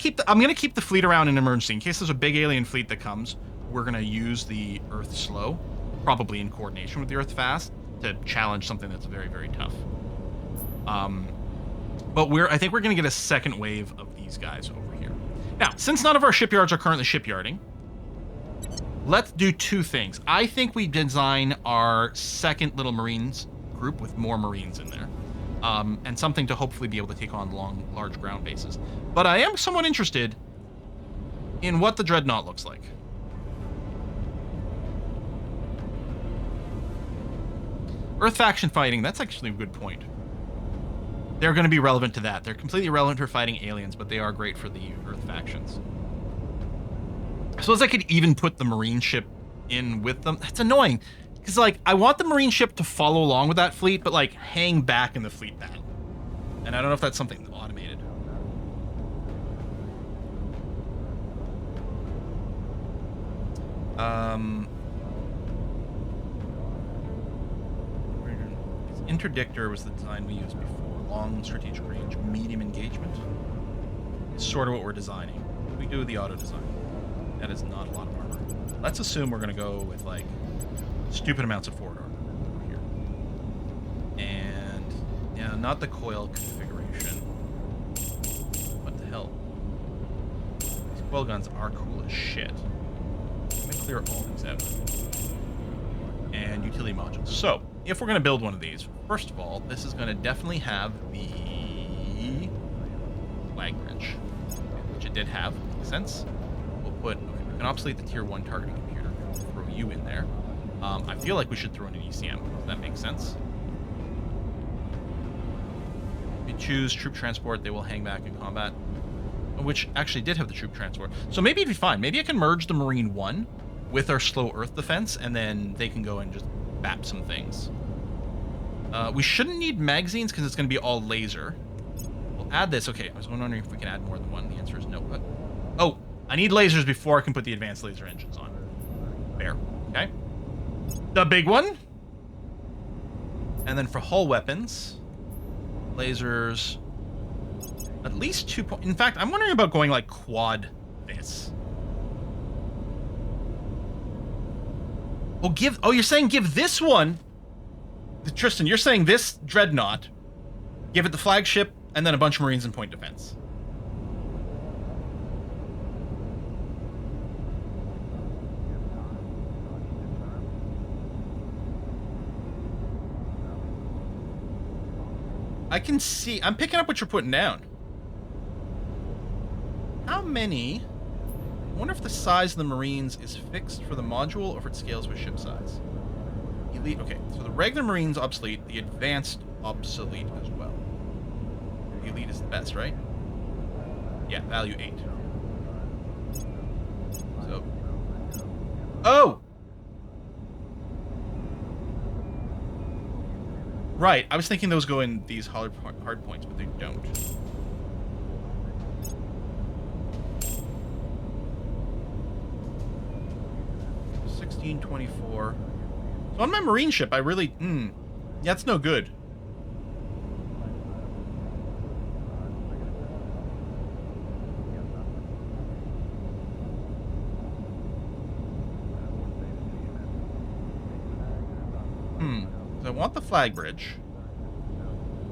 keep the fleet around in emergency. In case there's a big alien fleet that comes, we're gonna use the Earth slow, probably in coordination with the Earth fast, to challenge something that's very, very tough. But I think we're gonna get a second wave of these guys over here. Now, since none of our shipyards are currently shipyarding, let's do two things. I think we design our second little Marines group with more Marines in there. And something to hopefully be able to take on large ground bases. But I am somewhat interested in what the Dreadnought looks like. Earth faction fighting, that's actually a good point. They're going to be relevant to that. They're completely irrelevant for fighting aliens, but they are great for the Earth factions. I suppose I could even put the Marine ship in with them. That's annoying. Because, like, I want the Marine ship to follow along with that fleet, but, like, hang back in the fleet battle. And I don't know if that's something automated. Interdictor was the design we used before. Long strategic range, medium engagement. It's sort of what we're designing. We do the auto design. That is not a lot of armor. Let's assume we're going to go with, like, stupid amounts of forward armor over here. And, yeah, not the coil configuration. What the hell? These coil guns are cool as shit. Let me clear all these out. And utility modules. So, if we're going to build one of these, first of all, this is going to definitely have the flag wrench, which it did have. Makes sense. We'll put, okay, we can obsolete the tier 1 targeting computer. We'll throw you in there. I feel like we should throw in an ECM. Does that make sense? If you choose troop transport, they will hang back in combat. Which actually did have the troop transport. So maybe it'd be fine. Maybe I can merge the Marine 1 with our slow Earth defense, and then they can go and just bap some things. We shouldn't need magazines because it's going to be all laser. We'll add this. Okay, I was wondering if we can add more than one. The answer is no. But, oh, I need lasers before I can put the advanced laser engines on. Fair. Okay. The big one. And then for hull weapons, lasers, at least 2 points. In fact, I'm wondering about going like quad this. Oh, you're saying give this one, Tristan, you're saying this Dreadnought, give it the flagship, and then a bunch of Marines and point defense. I can see, I'm picking up what you're putting down. How many? I wonder if the size of the Marines is fixed for the module or if it scales with ship size. Elite, okay, so the regular Marines obsolete, the advanced obsolete as well. The elite is the best, right? Yeah, value 8. So, oh! Right, I was thinking those go in these hard points, but they don't. $16.24. So On my marine ship, I really... that's no good. So I want the flag bridge.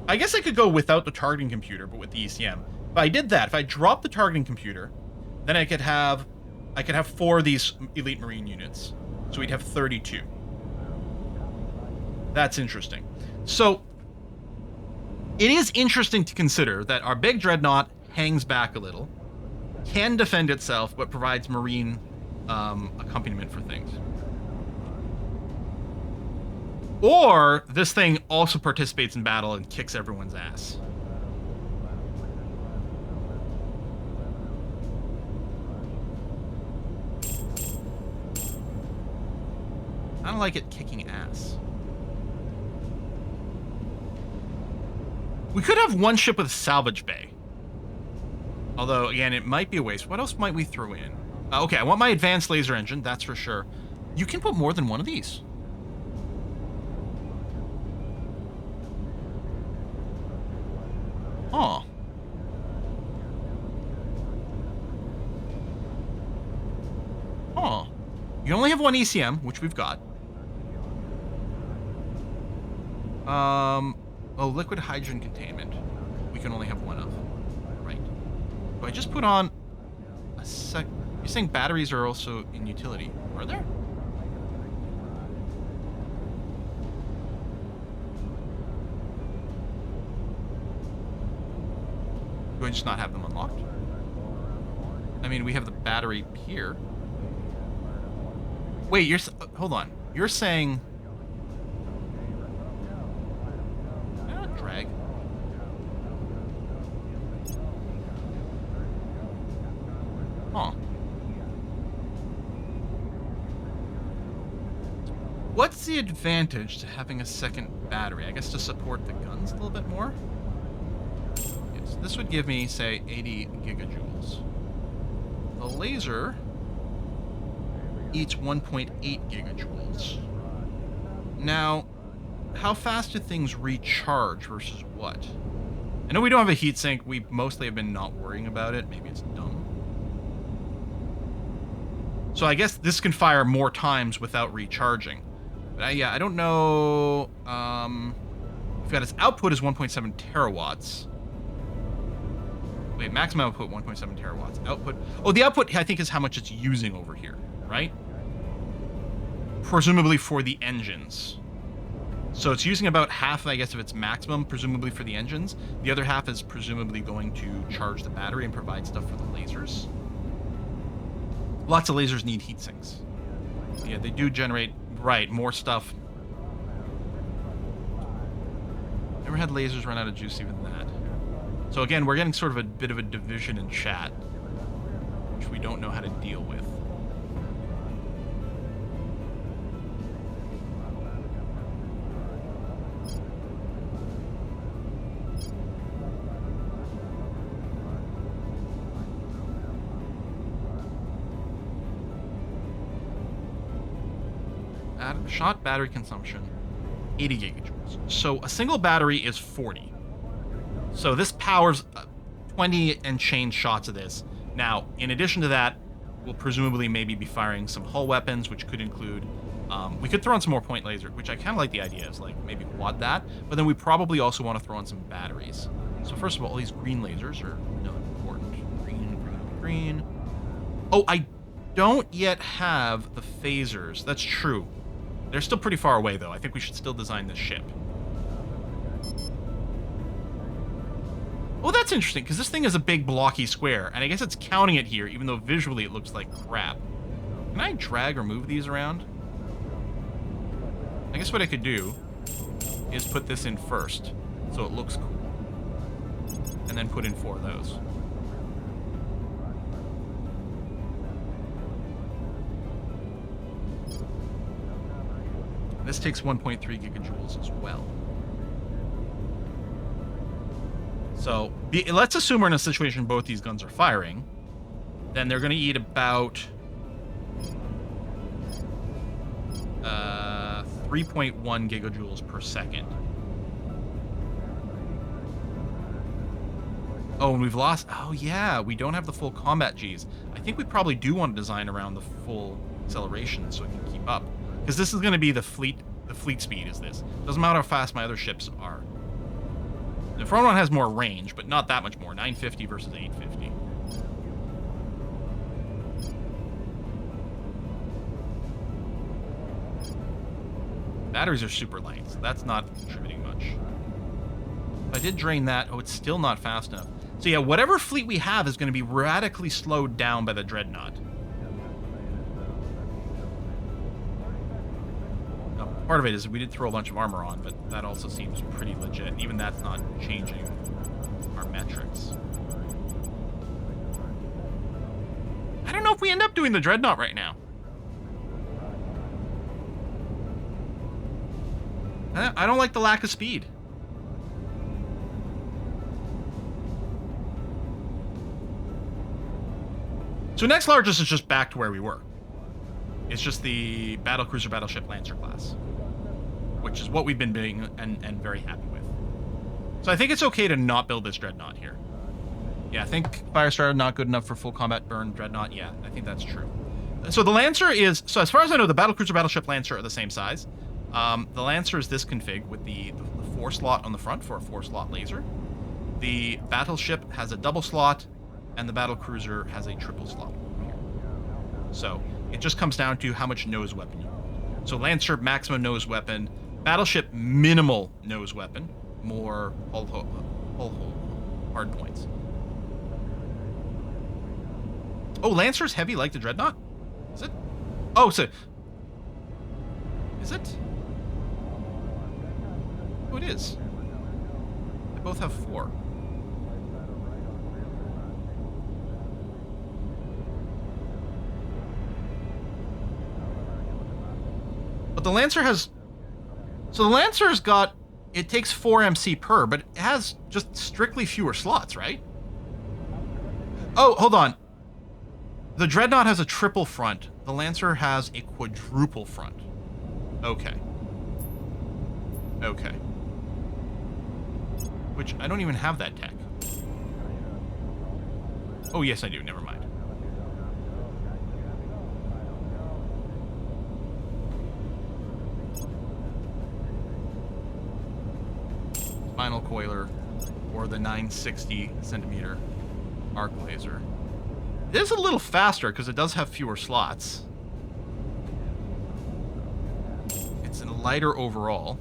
I guess I could go without the targeting computer, but with the ECM. If I did that, if I dropped the targeting computer, then I could have 4 of these elite marine units. So we'd have 32. That's interesting. So it is interesting to consider that our big Dreadnought hangs back a little, can defend itself, but provides marine accompaniment for things. Or this thing also participates in battle and kicks everyone's ass. I don't like it kicking ass. We could have one ship with a salvage bay. Although, again, it might be a waste. What else might we throw in? Okay, I want my advanced laser engine, that's for sure. You can put more than one of these. Oh. Oh. You only have one ECM, which we've got. Oh, liquid hydrogen containment. We can only have one of. Right. So I just put on a sec... You're saying batteries are also in utility. Are there? Do I just not have them unlocked? I mean, we have the battery here. Wait, hold on. You're saying... Drag. Huh. What's the advantage to having a second battery? I guess to support the guns a little bit more? Yes, this would give me, say, 80 gigajoules. The laser eats 1.8 gigajoules. Now, how fast do things recharge versus what? I know we don't have a heatsink. We mostly have been not worrying about it. Maybe it's dumb. So I guess this can fire more times without recharging. But yeah, I don't know. We've got its output is 1.7 terawatts. Wait, maximum output 1.7 terawatts. Output. Oh, the output I think is how much it's using over here, right? Presumably for the engines. So it's using about half, I guess, of its maximum, presumably for the engines. The other half is presumably going to charge the battery and provide stuff for the lasers. Lots of lasers need heat sinks. Yeah, they do generate, right, more stuff. Never had lasers run out of juice even that. So again, we're getting sort of a bit of a division in chat, which we don't know how to deal with. Shot battery consumption, 80 gigajoules. So a single battery is 40. So this powers 20 and change shots of this. Now, in addition to that, we'll presumably maybe be firing some hull weapons, which could include... we could throw in some more point laser, which I kind of like the idea of, like maybe quad that. But then we probably also want to throw in some batteries. So first of all these green lasers are not important. Green, green, green. Oh, I don't yet have the phasers. That's true. They're still pretty far away, though. I think we should still design this ship. Oh, that's interesting, because this thing is a big blocky square, and I guess it's counting it here, even though visually it looks like crap. Can I drag or move these around? I guess what I could do is put this in first, so it looks cool. And then put in 4 of those. This takes 1.3 gigajoules as well. So let's assume we're in a situation both these guns are firing. Then they're going to eat about 3.1 gigajoules per second. Oh, and we've lost... Oh, yeah, we don't have the full combat Gs. I think we probably do want to design around the full acceleration so it can keep up. Because this is going to be the fleet speed is this. Doesn't matter how fast my other ships are. The front one has more range, but not that much more. 950 versus 850. Batteries are super light, so that's not contributing much. If I did drain that, oh, it's still not fast enough. So yeah, whatever fleet we have is going to be radically slowed down by the Dreadnought. Now, part of it is we did throw a bunch of armor on, but that also seems pretty legit. Even that's not changing our metrics. I don't know if we end up doing the Dreadnought right now. I don't like the lack of speed. So next largest is just back to where we were. It's just the battlecruiser, battleship, lancer class, which is what we've been doing and very happy with. So I think it's okay to not build this Dreadnought here. Yeah, I think Firestar not good enough for full combat burn Dreadnought. Yeah, I think that's true. So the Lancer is, so as far as I know, the battlecruiser, battleship, lancer are the same size. The Lancer is this config with the 4 slot on the front for a 4 slot laser. The battleship has a double slot, and the battlecruiser has a triple slot here. So it just comes down to how much nose weapon you want. So Lancer, maximum nose weapon. Battleship, minimal nose weapon. More hull hard points. Oh, Lancer's heavy like the Dreadnought? Is it? Oh, so... Is it? Oh, it is. They both have 4. But the Lancer has... So the Lancer's got... It takes 4 MC per, but it has just strictly fewer slots, right? Oh, hold on. The Dreadnought has a triple front. The Lancer has a quadruple front. Okay. Okay. Which, I don't even have that tech. Oh, yes, I do. Never mind. Spinal coiler, or the 960 centimeter arc laser. It is a little faster because it does have fewer slots. It's lighter overall.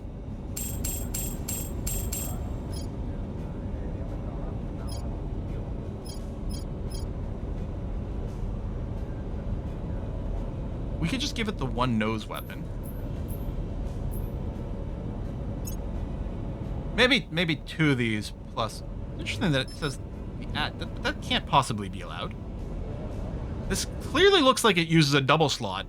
We could just give it the 1 nose weapon. Maybe 2 of these plus. Interesting that it says the add. That can't possibly be allowed. This clearly looks like it uses a double slot.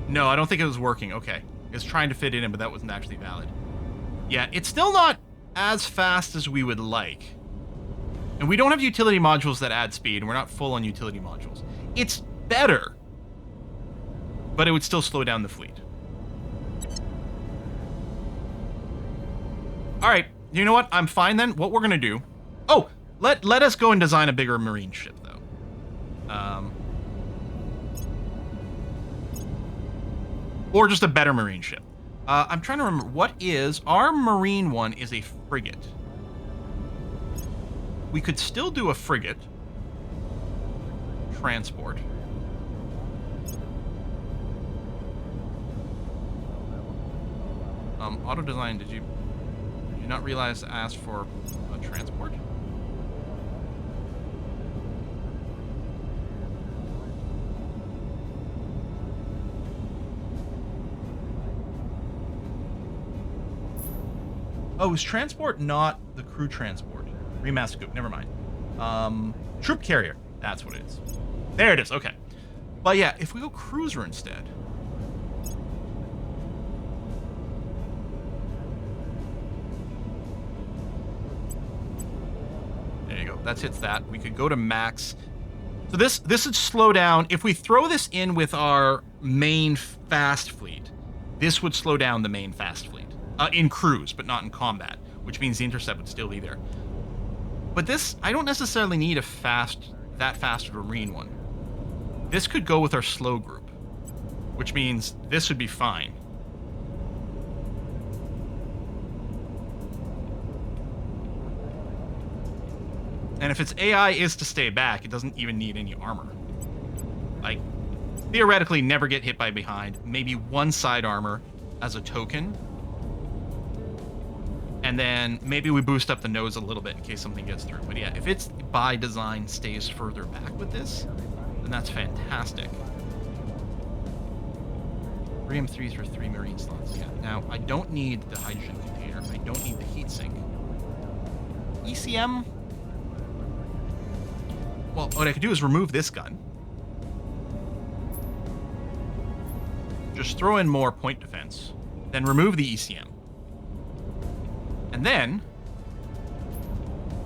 No, I don't think it was working. Okay. It was trying to fit in, but that wasn't actually valid. Yeah, it's still not as fast as we would like. And we don't have utility modules that add speed, and we're not full on utility modules. It's better, but it would still slow down the fleet. All right, you know what? I'm fine then. What we're gonna do... Oh, let us go and design a bigger marine ship, though. Or just a better marine ship. I'm trying to remember, what is... Our marine one is a frigate. We could still do a frigate. Transport. Auto design, did you not realize to ask for a transport? Oh, is transport not the crew transport? Remaster scoop, never mind. Troop carrier, that's what it is. There it is, okay. But yeah, if we go cruiser instead. There you go, that hits that. We could go to max. So this would slow down. If we throw this in with our main fast fleet. This would slow down the main fast fleet. In cruise, but not in combat, which means the Intercept would still be there. But this, I don't necessarily need that fast of a Marine one. This could go with our slow group, which means this would be fine. And if its AI is to stay back, it doesn't even need any armor. Like, theoretically, never get hit by behind. Maybe one side armor as a token. And then maybe we boost up the nose a little bit in case something gets through. But yeah, if it's by design stays further back with this, then that's fantastic. 3 M3s for 3 Marine slots. Yeah. Now, I don't need the hydrogen container. I don't need the heatsink. ECM? Well, what I could do is remove this gun. Just throw in more point defense. Then remove the ECM. And then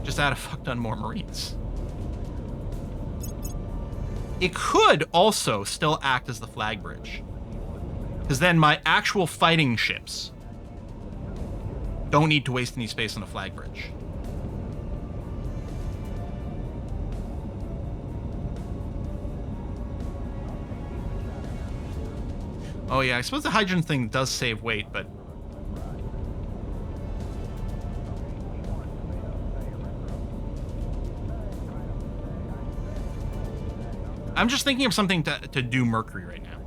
just add a fuck ton more Marines. It could also still act as the flag bridge. Because then my actual fighting ships don't need to waste any space on a flag bridge. Oh yeah, I suppose the hydrogen thing does save weight, but... I'm just thinking of something to do Mercury right now.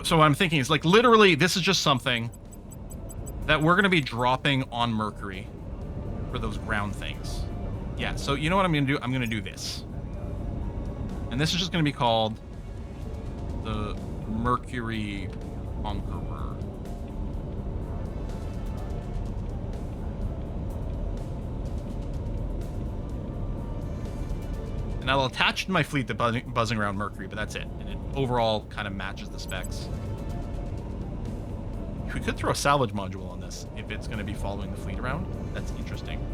So what I'm thinking is, like, literally, this is just something that we're going to be dropping on Mercury for those ground things. Yeah, so you know what I'm going to do? I'm going to do this. And this is just going to be called the Mercury Conqueror. And I'll attach to my fleet the buzzing around Mercury, but that's it. And it overall kind of matches the specs. We could throw a salvage module on this if it's going to be following the fleet around. That's interesting.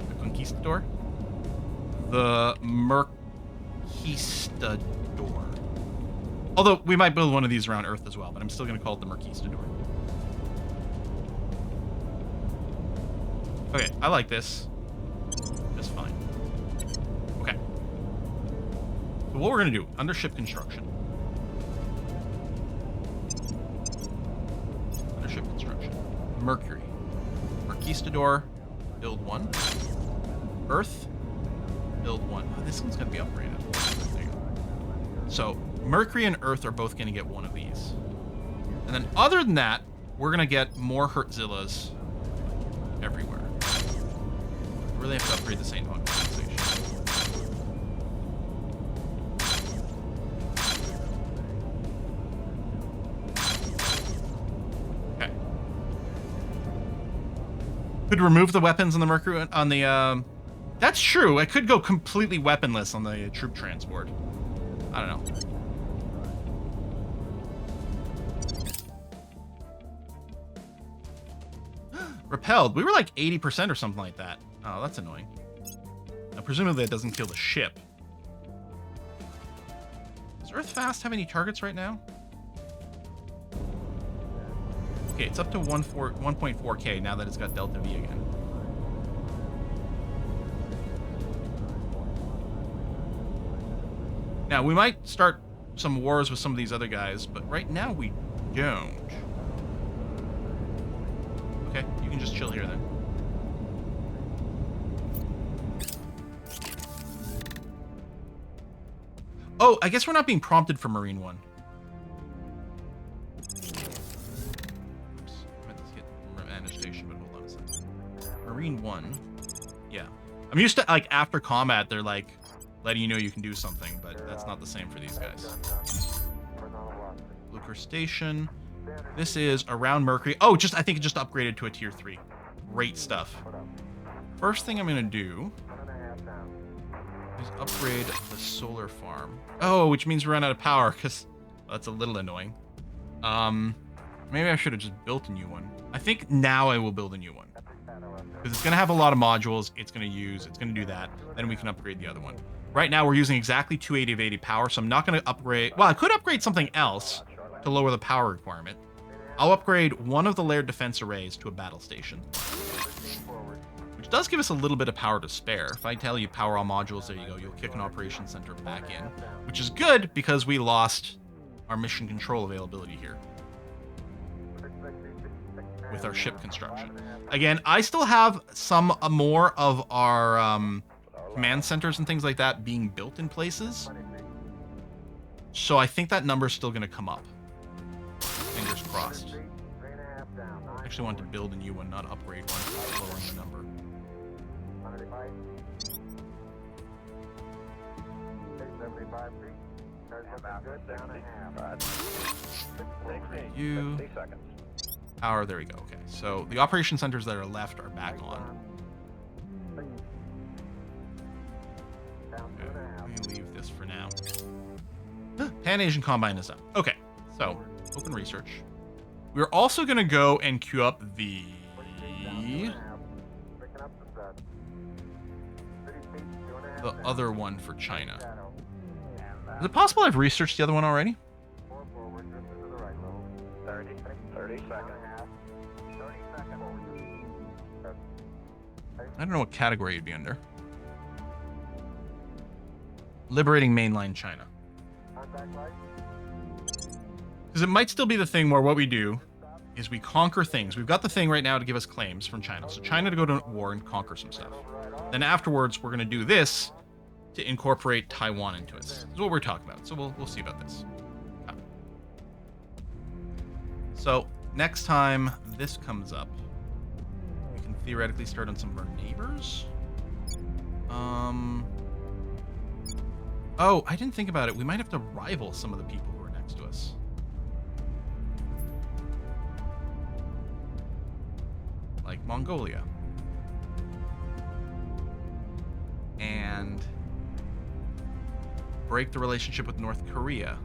The Conquistador. The Merquistador. Although we might build one of these around Earth as well, but I'm still going to call it the Merquistador. Okay, I like this. Just fine. Okay. So what we're going to do, undership construction. Undership construction. Mercury. Merquistador, build 1. Earth, build 1. Oh, this one's going to be upgraded. There you go. So, Mercury and Earth are both going to get one of these. And then other than that, we're going to get more Hertzillas everywhere. We really have to upgrade the St. Hawk station. Okay. Could remove the weapons on the Mercury, on the, that's true. I could go completely weaponless on the troop transport. I don't know. Repelled. We were like 80% or something like that. Oh, that's annoying. Now, presumably that doesn't kill the ship. Does Earth Fast have any targets right now? Okay, it's up to 1.4K now that it's got Delta V again. Now, we might start some wars with some of these other guys, but right now we don't. Okay, you can just chill here then. Oh, I guess we're not being prompted for Marine 1. Oops. I meant to hit manage station, but hold on a second. Marine 1. Yeah. I'm used to, like, after combat, they're, like, letting you know you can do something, but that's not the same for these guys. Lucre Station. This is around Mercury. Oh, I think it just upgraded to a tier 3. Great stuff. First thing I'm going to do is upgrade the solar farm. Oh, which means we run out of power, because that's a little annoying. Maybe I should have just built a new one. I think now I will build a new one. Because it's going to have a lot of modules it's going to use. It's going to do that. Then we can upgrade the other one. Right now we're using exactly 280 of 80 power, so I'm not going to upgrade. Well, I could upgrade something else to lower the power requirement. I'll upgrade one of the layered defense arrays to a battle station, which does give us a little bit of power to spare. If I tell you power all modules, there you go. You'll kick an operations center back in, which is good because we lost our mission control availability here with our ship construction. Again, I still have some more of our command centers and things like that being built in places. So I think that number's still going to come up. Fingers crossed. I actually want to build a new one, not upgrade one, lowering the number. You. Power, there we go. Okay, so the operation centers that are left are back on. Okay, let me leave this for now. Pan-Asian Combine is up. Okay, so open research. We're also going to go and queue up the other one for China. Is it possible I've researched the other one already? 30 seconds. I don't know what category you'd be under. Liberating mainline China. Because it might still be the thing where what we do is we conquer things. We've got the thing right now to give us claims from China. So China to go to war and conquer some stuff. Then afterwards, we're going to do this to incorporate Taiwan into it. This is what we're talking about. So we'll see about this. So next time this comes up, we can theoretically start on some of our neighbors. Oh, I didn't think about it. We might have to rival some of the people who are next to us. Like Mongolia. And break the relationship with North Korea.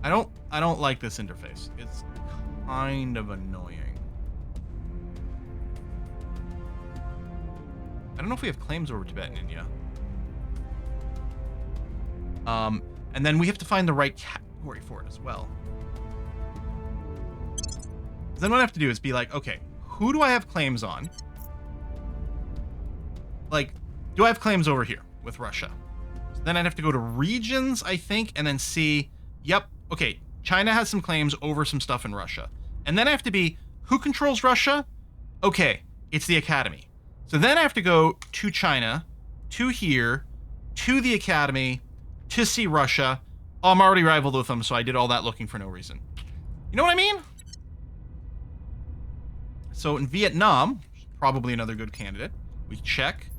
I don't like this interface. It's kind of annoying. I don't know if we have claims over Tibet and India. And then we have to find the right category for it as well. Then what I have to do is be like, okay, who do I have claims on? Like, do I have claims over here with Russia? So then I'd have to go to regions, I think, and then see, yep, okay, China has some claims over some stuff in Russia. And then I have to be, who controls Russia? Okay, it's the Academy. So then I have to go to China, to here, to the Academy, to see Russia. Oh, I'm already rivaled with them, so I did all that looking for no reason. You know what I mean? So in Vietnam, probably another good candidate. We check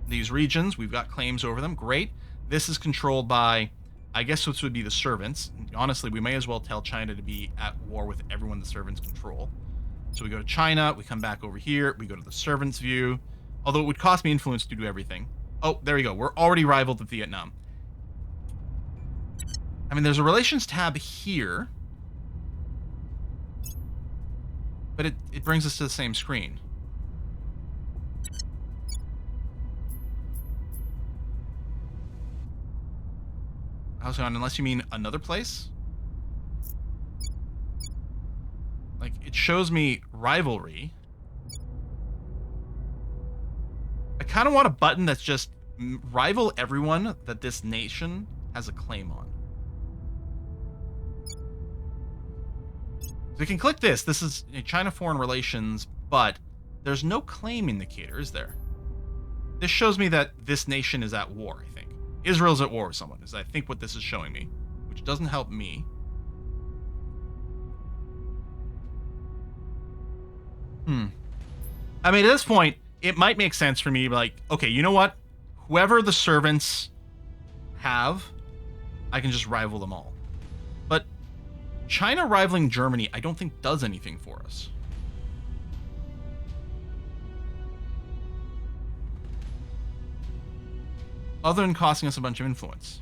these regions. We've got claims over them. Great. This is controlled by, I guess this would be the servants. Honestly, we may as well tell China to be at war with everyone the servants control. So we go to China, we come back over here, we go to the servants view. Although it would cost me influence to do everything. Oh, there we go. We're already rivaled with Vietnam. I mean, there's a relations tab here. But it brings us to the same screen. How's it on? Unless you mean another place? Like, it shows me rivalry. I kind of want a button that's just rival everyone that this nation has a claim on. So you can click this. This is China Foreign Relations, but there's no claim indicator, is there? This shows me that this nation is at war, I think. Israel's at war with someone, is I think what this is showing me, which doesn't help me. I mean, at this point, it might make sense for me to be like, okay, you know what? Whoever the servants have, I can just rival them all. But China rivaling Germany, I don't think does anything for us. Other than costing us a bunch of influence.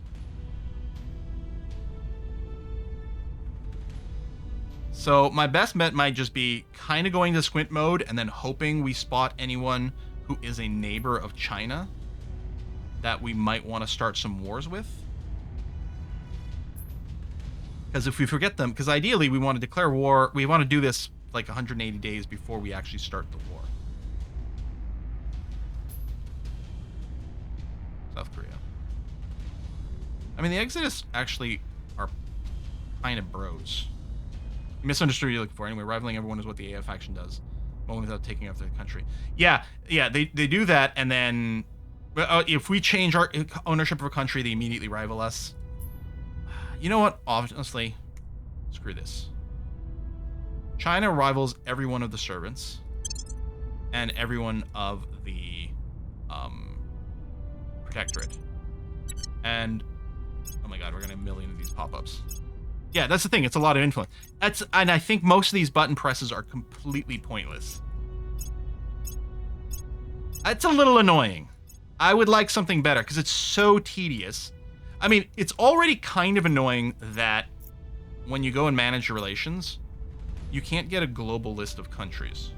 So my best bet might just be kind of going to squint mode and then hoping we spot anyone who is a neighbor of China that we might want to start some wars with. Because if we forget them, because ideally we want to declare war, we want to do this like 180 days before we actually start the war. South Korea. I mean, the Exodus actually are kind of bros. You misunderstood what you're looking for. Anyway, rivaling everyone is what the AF faction does, only without taking over the country. Yeah, they do that, and then if we change our ownership of a country, they immediately rival us. You know what? Honestly, screw this. China rivals every one of the servants and every one of the protectorate. And oh my god, we're gonna have a million of these pop-ups. Yeah, that's the thing. It's a lot of influence. And I think most of these button presses are completely pointless. It's a little annoying. I would like something better because it's so tedious. I mean, it's already kind of annoying that when you go and manage your relations, you can't get a global list of countries.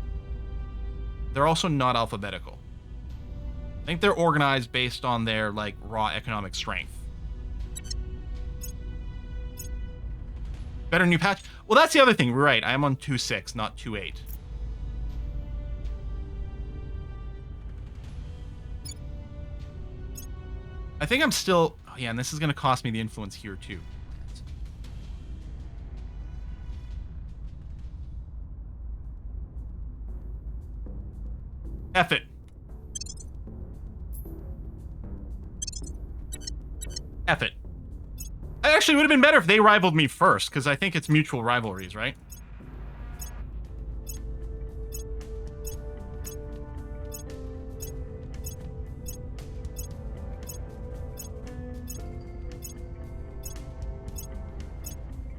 They're also not alphabetical. I think they're organized based on their, like, raw economic strength. Better new patch? Well, that's the other thing. We're right. I am on 2.6, not 2.8. I think I'm still... Oh, yeah, and this is going to cost me the influence here, too. F it. F it. It actually would have been better if they rivaled me first, because I think it's mutual rivalries, right?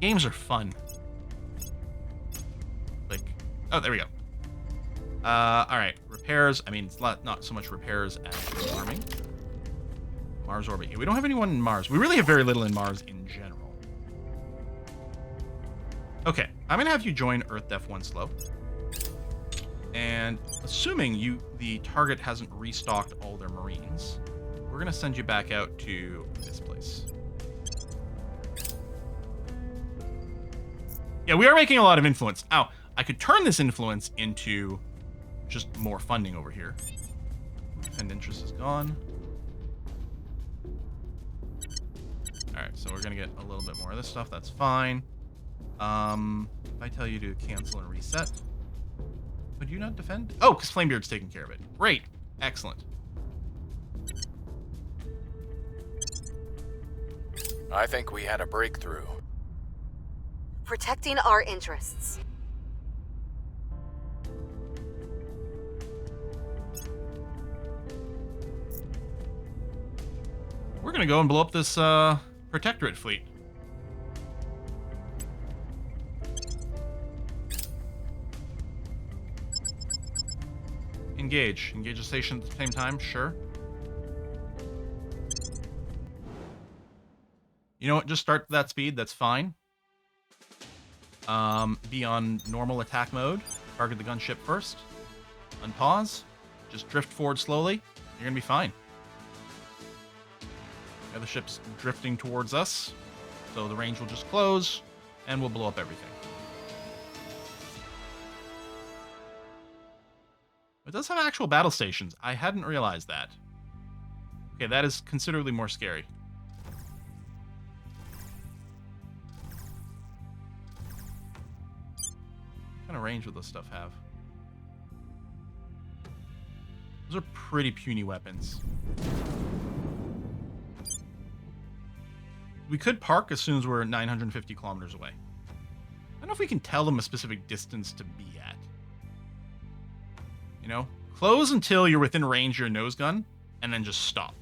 Games are fun. Like, oh, there we go. All right, repairs. I mean, it's not so much repairs as farming. Mars orbit. Yeah, we don't have anyone in Mars. We really have very little in Mars in general. Okay, I'm gonna have you join Earth Def 1 slow. And assuming the target hasn't restocked all their Marines, we're gonna send you back out to this place. Yeah, we are making a lot of influence. Ow, I could turn this influence into just more funding over here. Defend interest is gone. Alright, so we're gonna get a little bit more of this stuff, that's fine. If I tell you to cancel and reset, would you not defend? Oh, because Flamebeard's taking care of it. Great. Excellent. I think we had a breakthrough. Protecting our interests. We're gonna go and blow up this protectorate fleet. Engage. Engage a station at the same time, sure. You know what? Just start that speed. That's fine. Be on normal attack mode. Target the gunship first. Unpause. Just drift forward slowly. You're gonna be fine. The other ship's drifting towards us, so the range will just close, and we'll blow up everything. It does have actual battle stations. I hadn't realized that. Okay, that is considerably more scary. What kind of range would this stuff have? Those are pretty puny weapons. We could park as soon as we're 950 kilometers away. I don't know if we can tell them a specific distance to be at. You know? Close until you're within range of your nose gun, and then just stop.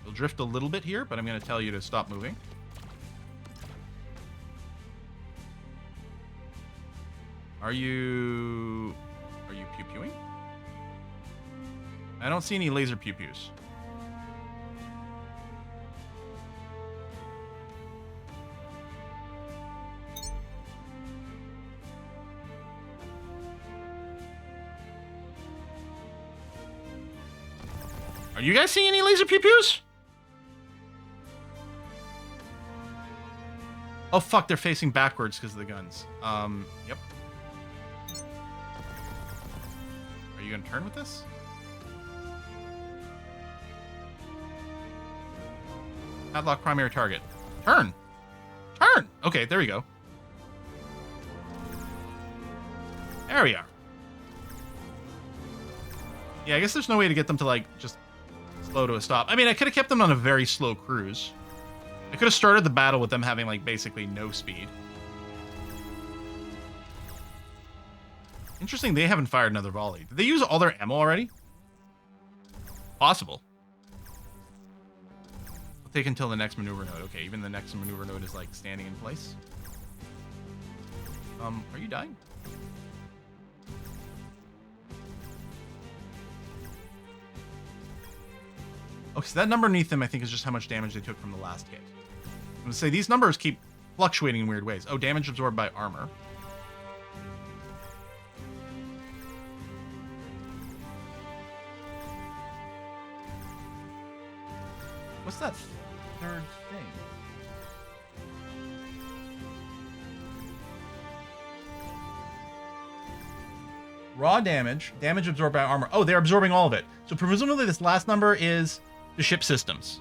You'll drift a little bit here, but I'm going to tell you to stop moving. Are you pew-pewing? I don't see any laser pew-pews. Are you guys seeing any laser pew-pews? Oh, fuck, they're facing backwards because of the guns. Yep. Are you going to turn with this? Padlock primary target. Turn! Turn! Okay, there we go. There we are. Yeah, I guess there's no way to get them to, like, just slow to a stop. I mean, I could have kept them on a very slow cruise. I could have started the battle with them having, like, basically no speed. Interesting, they haven't fired another volley. Did they use all their ammo already? Possible. We'll take until the next maneuver node. Okay, even the next maneuver node is, like, standing in place. Are you dying? Okay, so that number underneath them, I think, is just how much damage they took from the last hit. I'm going to say these numbers keep fluctuating in weird ways. Oh, damage absorbed by armor. What's that third thing? Raw damage. Damage absorbed by armor. Oh, they're absorbing all of it. So presumably this last number is the ship systems.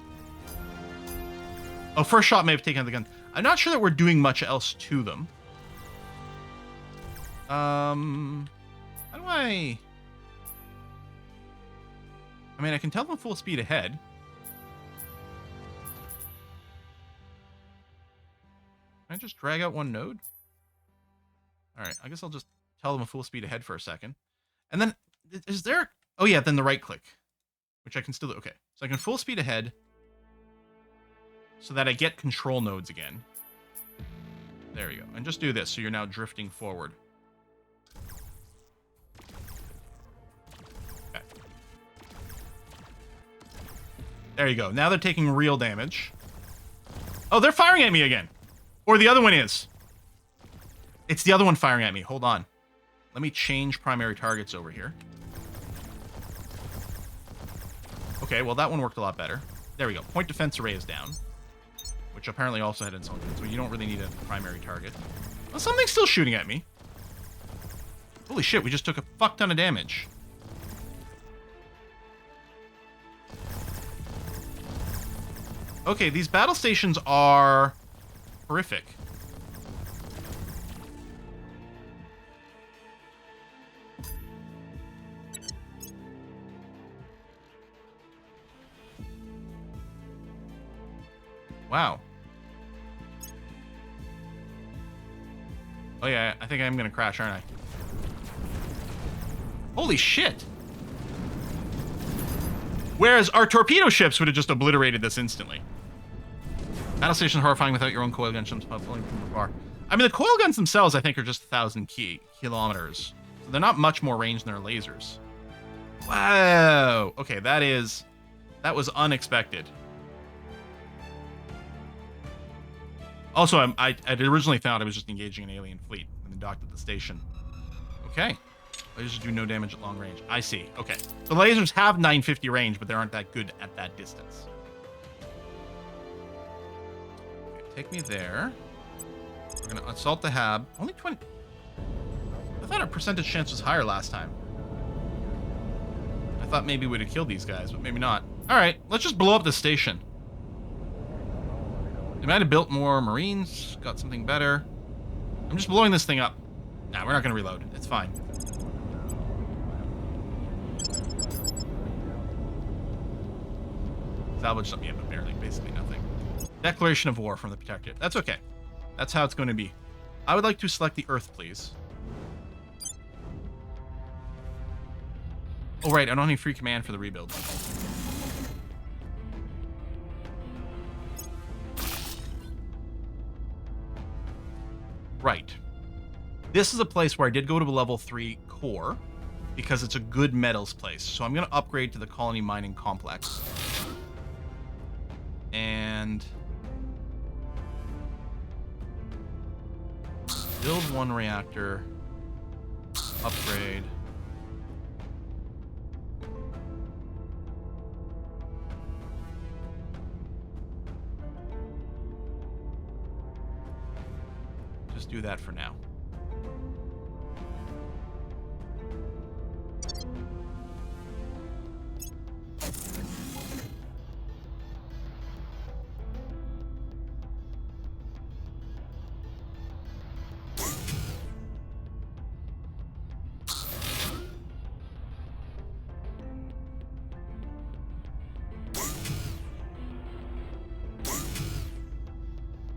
Oh, first shot may have taken out the gun. I'm not sure that we're doing much else to them. How do I mean, I can tell them full speed ahead. Can I just drag out one node? All right, I guess I'll just tell them a full speed ahead for a second. And then, is there... Oh yeah, then the right click. Which I can still do. Okay, so I can full speed ahead. So that I get control nodes again. There we go. And just do this, so you're now drifting forward. Okay. There you go. Now they're taking real damage. Oh, they're firing at me again. Or the other one is. It's the other one firing at me. Hold on. Let me change primary targets over here. Okay, well, that one worked a lot better. There we go. Point defense array is down. Which apparently also had insulation, so you don't really need a primary target. Well, something's still shooting at me. Holy shit, we just took a fuck ton of damage. Okay, these battle stations are horrific. Wow. Oh yeah, I think I'm gonna crash, aren't I? Holy shit! Whereas our torpedo ships would have just obliterated this instantly. Battle station horrifying without your own coil gun ships pulling from afar. I mean, the coil guns themselves, I think, are just 1,000 kilometers. So they're not much more range than their lasers. Wow! Okay, that was unexpected. Also, I'd originally thought I was just engaging an alien fleet when they docked at the station. Okay. Lasers do no damage at long range. I see. Okay. The lasers have 950 range, but they aren't that good at that distance. Okay, take me there. We're going to assault the hab. Only 20... I thought our percentage chance was higher last time. I thought maybe we'd have killed these guys, but maybe not. Alright, let's just blow up the station. They might have built more Marines, got something better. I'm just blowing this thing up. Nah, we're not going to reload. It's fine. Salvage something, yeah, but barely. Basically nothing. Declaration of war from the Protectorate. That's okay. That's how it's going to be. I would like to select the Earth, please. Oh, right. I don't have any free command for the rebuild. Right. This is a place where I did go to a level 3 core. because it's a good metals place. So I'm going to upgrade to the colony mining complex. And build one reactor. Upgrade. Just do that for now.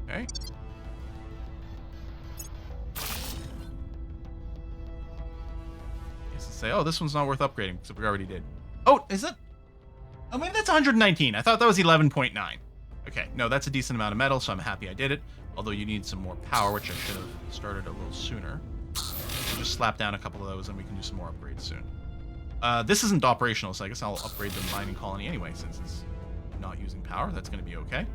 Okay. Say, oh, this one's not worth upgrading, because we already did. Oh, is it? Oh, maybe that's 119. I thought that was 11.9. Okay, no, that's a decent amount of metal, so I'm happy I did it. Although you need some more power, which I should have started a little sooner. Just slap down a couple of those, and we can do some more upgrades soon. This isn't operational, so I guess I'll upgrade the mining colony anyway, since it's not using power. That's going to be okay.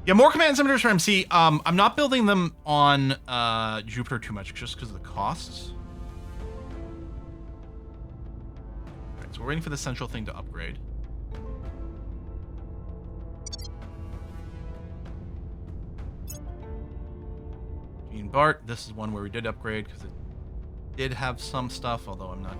Yeah, more command centers for MC. I'm not building them on Jupiter too much, just because of the costs. Alright, so we're waiting for the central thing to upgrade. Gene Bart, this is one where we did upgrade, because it did have some stuff, although I'm not...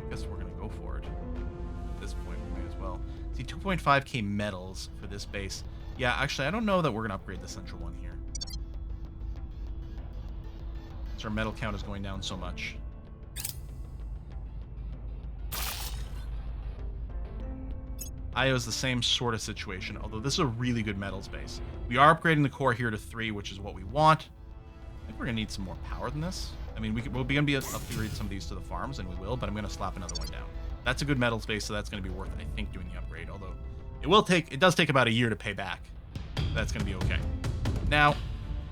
I guess we're going to go for it. At this point, we may as well. See, 2.5k metals for this base. Yeah, actually, I don't know that we're going to upgrade the central one here. So our metal count is going down so much. IO is the same sort of situation, although this is a really good metals base. We are upgrading the core here to 3, which is what we want. I think we're going to need some more power than this. I mean, we'll be going to be upgrading some of these to the farms, and we will, but I'm going to slap another one down. That's a good metals base, so that's going to be worth it, I think, doing the upgrade, although... It does take about a year to pay back. That's going to be okay. Now,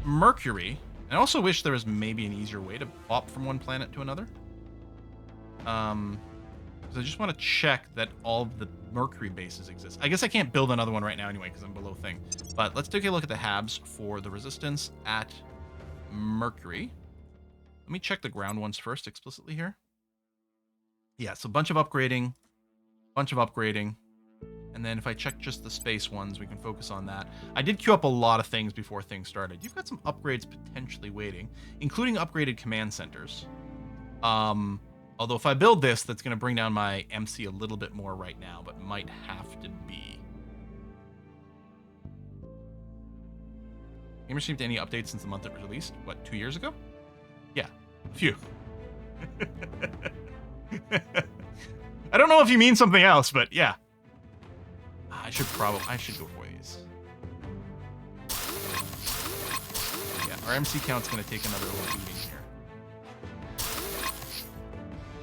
Mercury. I also wish there was maybe an easier way to hop from one planet to another. Because I just want to check that all of the Mercury bases exist. I guess I can't build another one right now anyway because I'm below thing. But let's take a look at the HABs for the resistance at Mercury. Let me check the ground ones first explicitly here. Yeah, so a bunch of upgrading. And then if I check just the space ones, we can focus on that. I did queue up a lot of things before things started. You've got some upgrades potentially waiting, including upgraded command centers. Although if I build this, that's going to bring down my MC a little bit more right now, but might have to be. Game received any updates since the month it was released? What, 2 years ago? Yeah, a few. I don't know if you mean something else, but yeah. I should go for these. Yeah, our MC count's going to take another little beating here.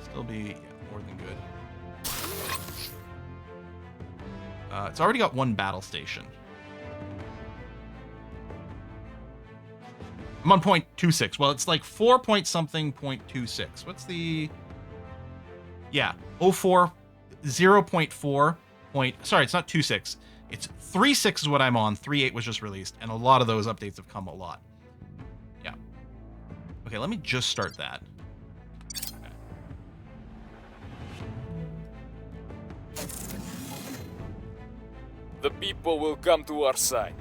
Still be more than good. It's already got one battle station. I'm on 0.26. Well, it's like 4 point something 0.26. What's the... Yeah, 0.4 sorry, it's not 2.6. It's 3.6 is what I'm on. 3.8 was just released, and a lot of those updates have come a lot. Yeah. Okay, let me just start that. The people will come to our side.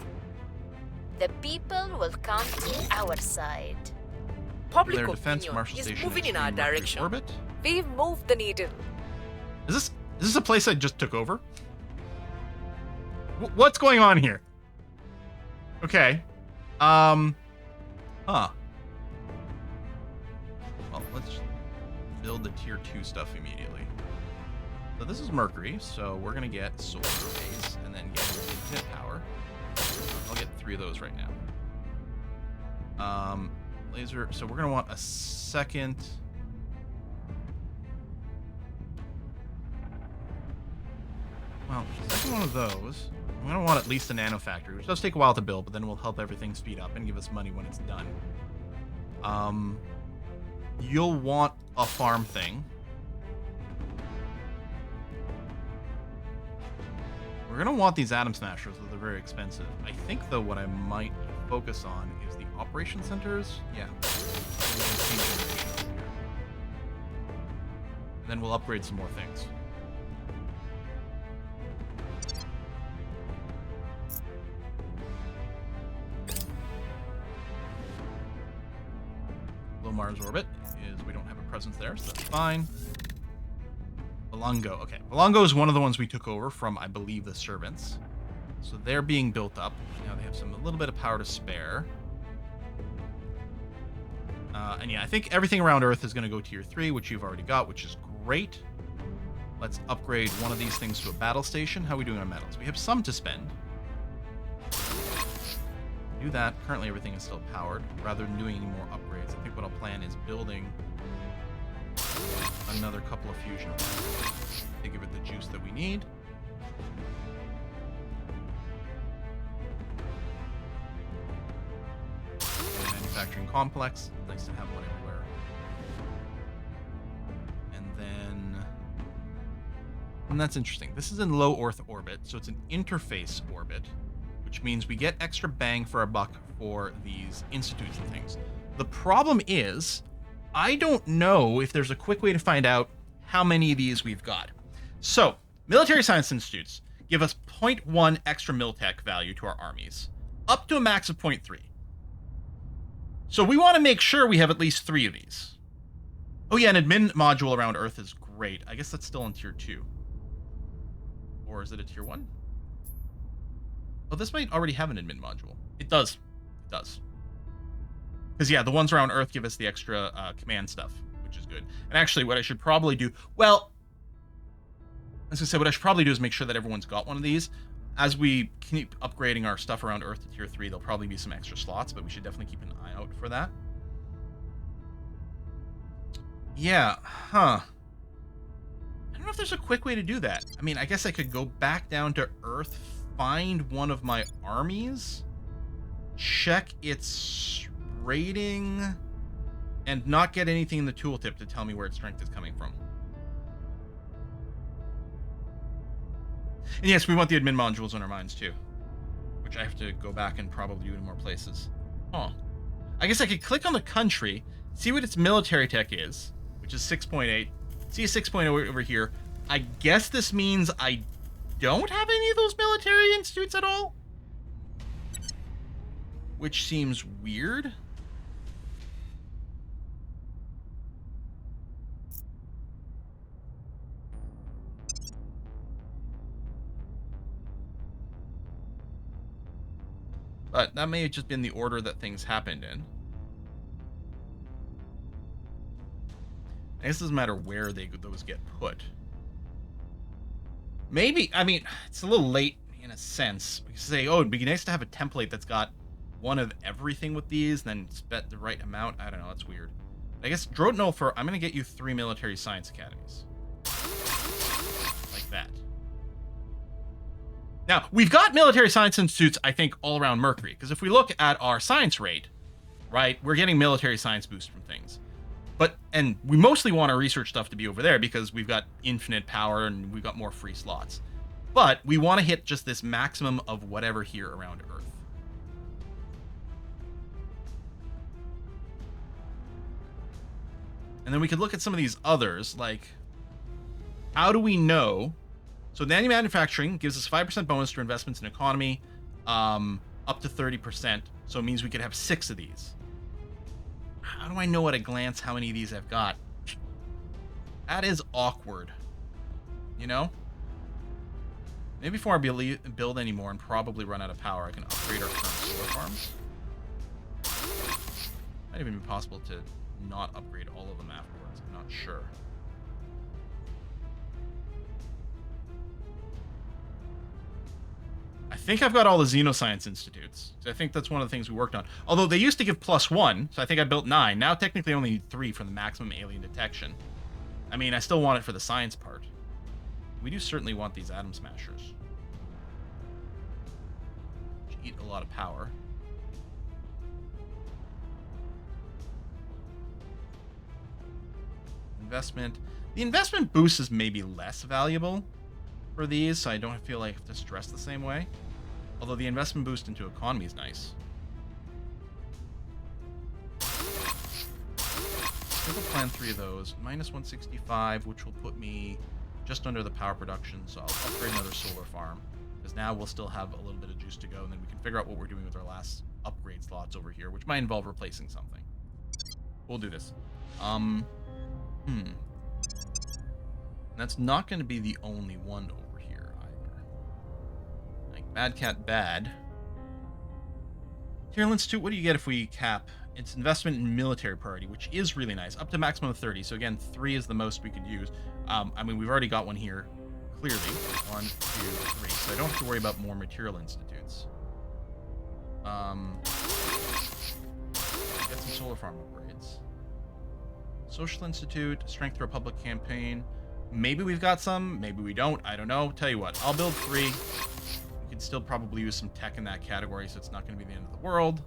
The people will come to our side. Public Their defense opinion marshal is station moving in extreme our Mercury direction. orbit. We've moved the needle. Is this a place I just took over? What's going on here? Okay. Huh. Well, let's build the tier 2 stuff immediately. So this is Mercury, so we're gonna get solar arrays and then get infinite power. I'll get 3 of those right now. Laser, so we're gonna want a second. Well, second one of those. I'm gonna want at least a nano factory, which does take a while to build, but then will help everything speed up and give us money when it's done. you'll want a farm thing. We're going to want these atom smashers, though they're very expensive. I think, though, what I might focus on is the operation centers. Yeah. And then we'll upgrade some more things. Low Mars orbit is we don't have a presence there, so that's fine. Valongo. Okay. Valongo is one of the ones we took over from, I believe, the servants. So they're being built up. Now they have a little bit of power to spare. And yeah, I think everything around Earth is going to go tier 3, which you've already got, which is great. Let's upgrade one of these things to a battle station. How are we doing on metals? We have some to spend. Do that. Currently everything is still powered. Rather than doing any more upgrades, I think what I'll plan is building another couple of fusion to give it the juice that we need. Manufacturing complex. Nice to have one everywhere. And that's interesting. This is in low Earth orbit, so it's an interface orbit, which means we get extra bang for our buck for these institutes and things. The problem is, I don't know if there's a quick way to find out how many of these we've got. So, military science institutes give us 0.1 extra miltech value to our armies, up to a max of 0.3. So we want to make sure we have at least 3 of these. Oh yeah, an admin module around Earth is great. I guess that's still in tier 2. Or is it a tier 1? Oh, this might already have an admin module. It does. It does. Because, yeah, the ones around Earth give us the extra command stuff, which is good. And actually, what I should probably do... Well, I was going to say, what I should probably do is make sure that everyone's got one of these. As we keep upgrading our stuff around Earth to tier 3, there'll probably be some extra slots, but we should definitely keep an eye out for that. Yeah, huh. I don't know if there's a quick way to do that. I mean, I guess I could go back down to Earth, find one of my armies, check its rating, and not get anything in the tooltip to tell me where its strength is coming from. And yes, we want the admin modules on our minds too, which I have to go back and probably do in more places. Huh. I guess I could click on the country, see what its military tech is, which is 6.8. See a 6.0 over here. I guess this means I don't have any of those military institutes at all, which seems weird. But that may have just been the order that things happened in. I guess it doesn't matter where those get put. Maybe, I mean, it's a little late in a sense. We can say, oh, it'd be nice to have a template that's got one of everything with these, then spent the right amount. I don't know, that's weird. I guess Dreadnought for, I'm going to get you 3 military science academies. Like that. Now, we've got military science institutes, I think, all around Mercury. Because if we look at our science rate, right, we're getting military science boost from things. And we mostly want our research stuff to be over there because we've got infinite power and we've got more free slots. But we want to hit just this maximum of whatever here around Earth. And then we could look at some of these others, like, how do we know? So nanny manufacturing gives us 5% bonus to investments in economy, up to 30%. So it means we could have 6 of these. How do I know at a glance how many of these I've got? That is awkward. You know? Maybe before I build anymore and probably run out of power, I can upgrade our current solar farms. Might even be possible to not upgrade all of them afterwards. I'm not sure. I think I've got all the Xenoscience Institutes. So I think that's one of the things we worked on. Although they used to give +1, so I think I built 9. Now technically only need 3 for the maximum alien detection. I mean, I still want it for the science part. We do certainly want these atom smashers, which eat a lot of power. investment. The investment boost is maybe less valuable for these, so I don't feel like I have to stress the same way. Although the investment boost into economy is nice. I will plan 3 of those. Minus 165, which will put me just under the power production, so I'll upgrade another solar farm. Because now we'll still have a little bit of juice to go, and then we can figure out what we're doing with our last upgrade slots over here, which might involve replacing something. We'll do this. That's not going to be the only one over here either. Like, Bad Cat Bad. Terra Institute, what do you get if we cap? It's investment in military priority, which is really nice. Up to maximum of 30. So again, 3 is the most we could use. I mean, we've already got one here, clearly. 1, 2, 3. So I don't have to worry about more material institutes. Get some solar farm upgrades. Social Institute, Strength Republic campaign. Maybe we've got some, maybe we don't. I don't know. Tell you what, I'll build 3. We can still probably use some tech in that category, so it's not going to be the end of the world.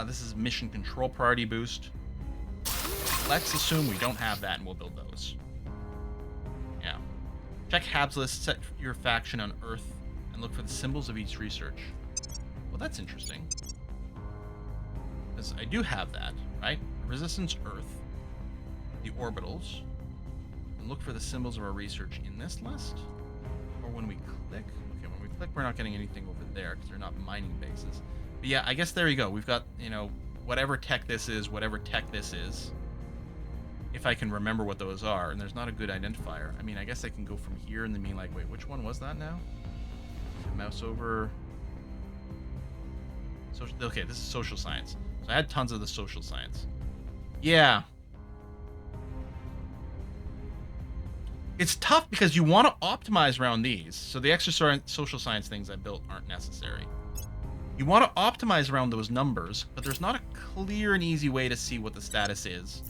This is mission control priority boost. Let's assume we don't have that, and we'll build those. Yeah. Check Habs list, set your faction on Earth, and look for the symbols of each research. Well, that's interesting. Because I do have that, right? Resistance Earth, the orbitals, and look for the symbols of our research in this list. Or when we click. Okay, when we click, we're not getting anything over there because they're not mining bases. But yeah, I guess there you go. We've got, you know, whatever tech this is, whatever tech this is. If I can remember what those are, and there's not a good identifier. I mean, I guess I can go from here and then be like, wait, which one was that now? Mouse over. Social, okay, this is social science. So I had tons of the social science. Yeah. It's tough because you want to optimize around these. So the extra social science things I built aren't necessary. You want to optimize around those numbers, but there's not a clear and easy way to see what the status is.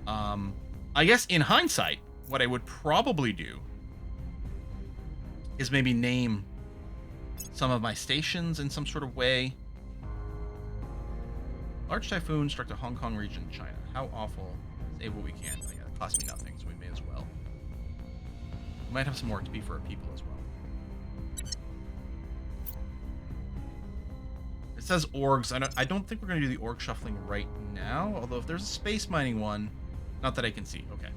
I guess in hindsight, what I would probably do is maybe name some of my stations in some sort of way. Large typhoon struck the Hong Kong region in China. How awful. Save what we can. Oh, yeah, it cost me nothing, so we may as well. We might have some work to be for our people as well. It says orgs. I don't think we're going to do the org shuffling right now, although if there's a space mining one, not that I can see. Okay.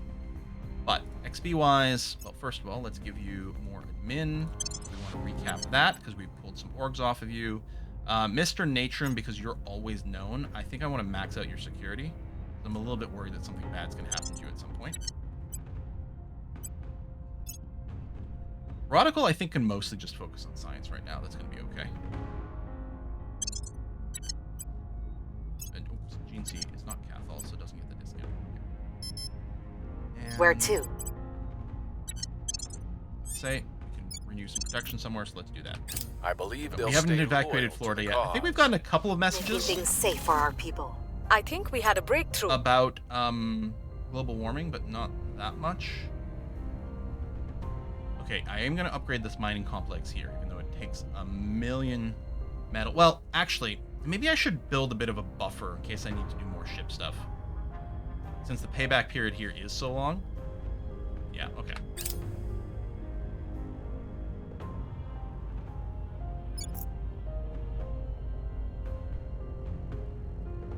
But XP wise, well, first of all, let's give you more admin. We want to recap that because we pulled some orgs off of you. Mr. Natrum, because you're always known, I think I want to max out your security. I'm a little bit worried that something bad's going to happen to you at some point. Radical, I think, can mostly just focus on science right now. That's going to be okay. And, oops, Gene C is not Cathol, so it doesn't get the discount. And Where to? say we can renew some protection somewhere, so let's do that. I believe they'll We haven't stay evacuated loyal Florida to the yet. I think we've gotten a couple of messages Keeping safe for our people. I think we had a breakthrough. about global warming, but not that much. Okay, I am going to upgrade this mining complex here, even though it takes 1 million metal. Well, actually, maybe I should build a bit of a buffer in case I need to do more ship stuff. Since the payback period here is so long. Yeah, okay.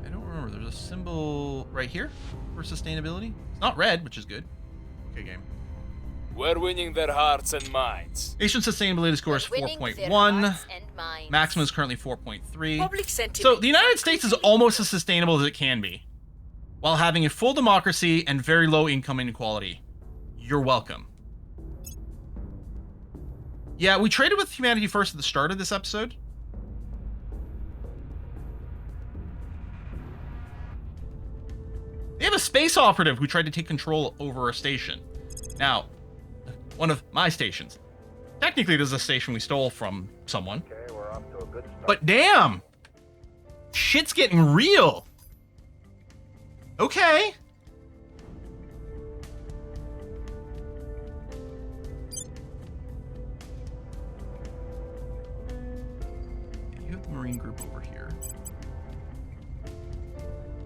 I don't remember. There's a symbol right here for sustainability. It's not red, which is good. Okay, game. We're winning their hearts and minds. Nation sustainability score is 4.1. Maximum is currently 4.3. Public sentiment. So the United States is almost as sustainable as it can be, while having a full democracy and very low income inequality. You're welcome. Yeah, we traded with humanity first at the start of this episode. They have a space operative who tried to take control over a station. Now, one of my stations. Technically, this is a station we stole from someone. Okay, we're off to a good start. But damn! Shit's getting real! Okay. You have the Marine group over here.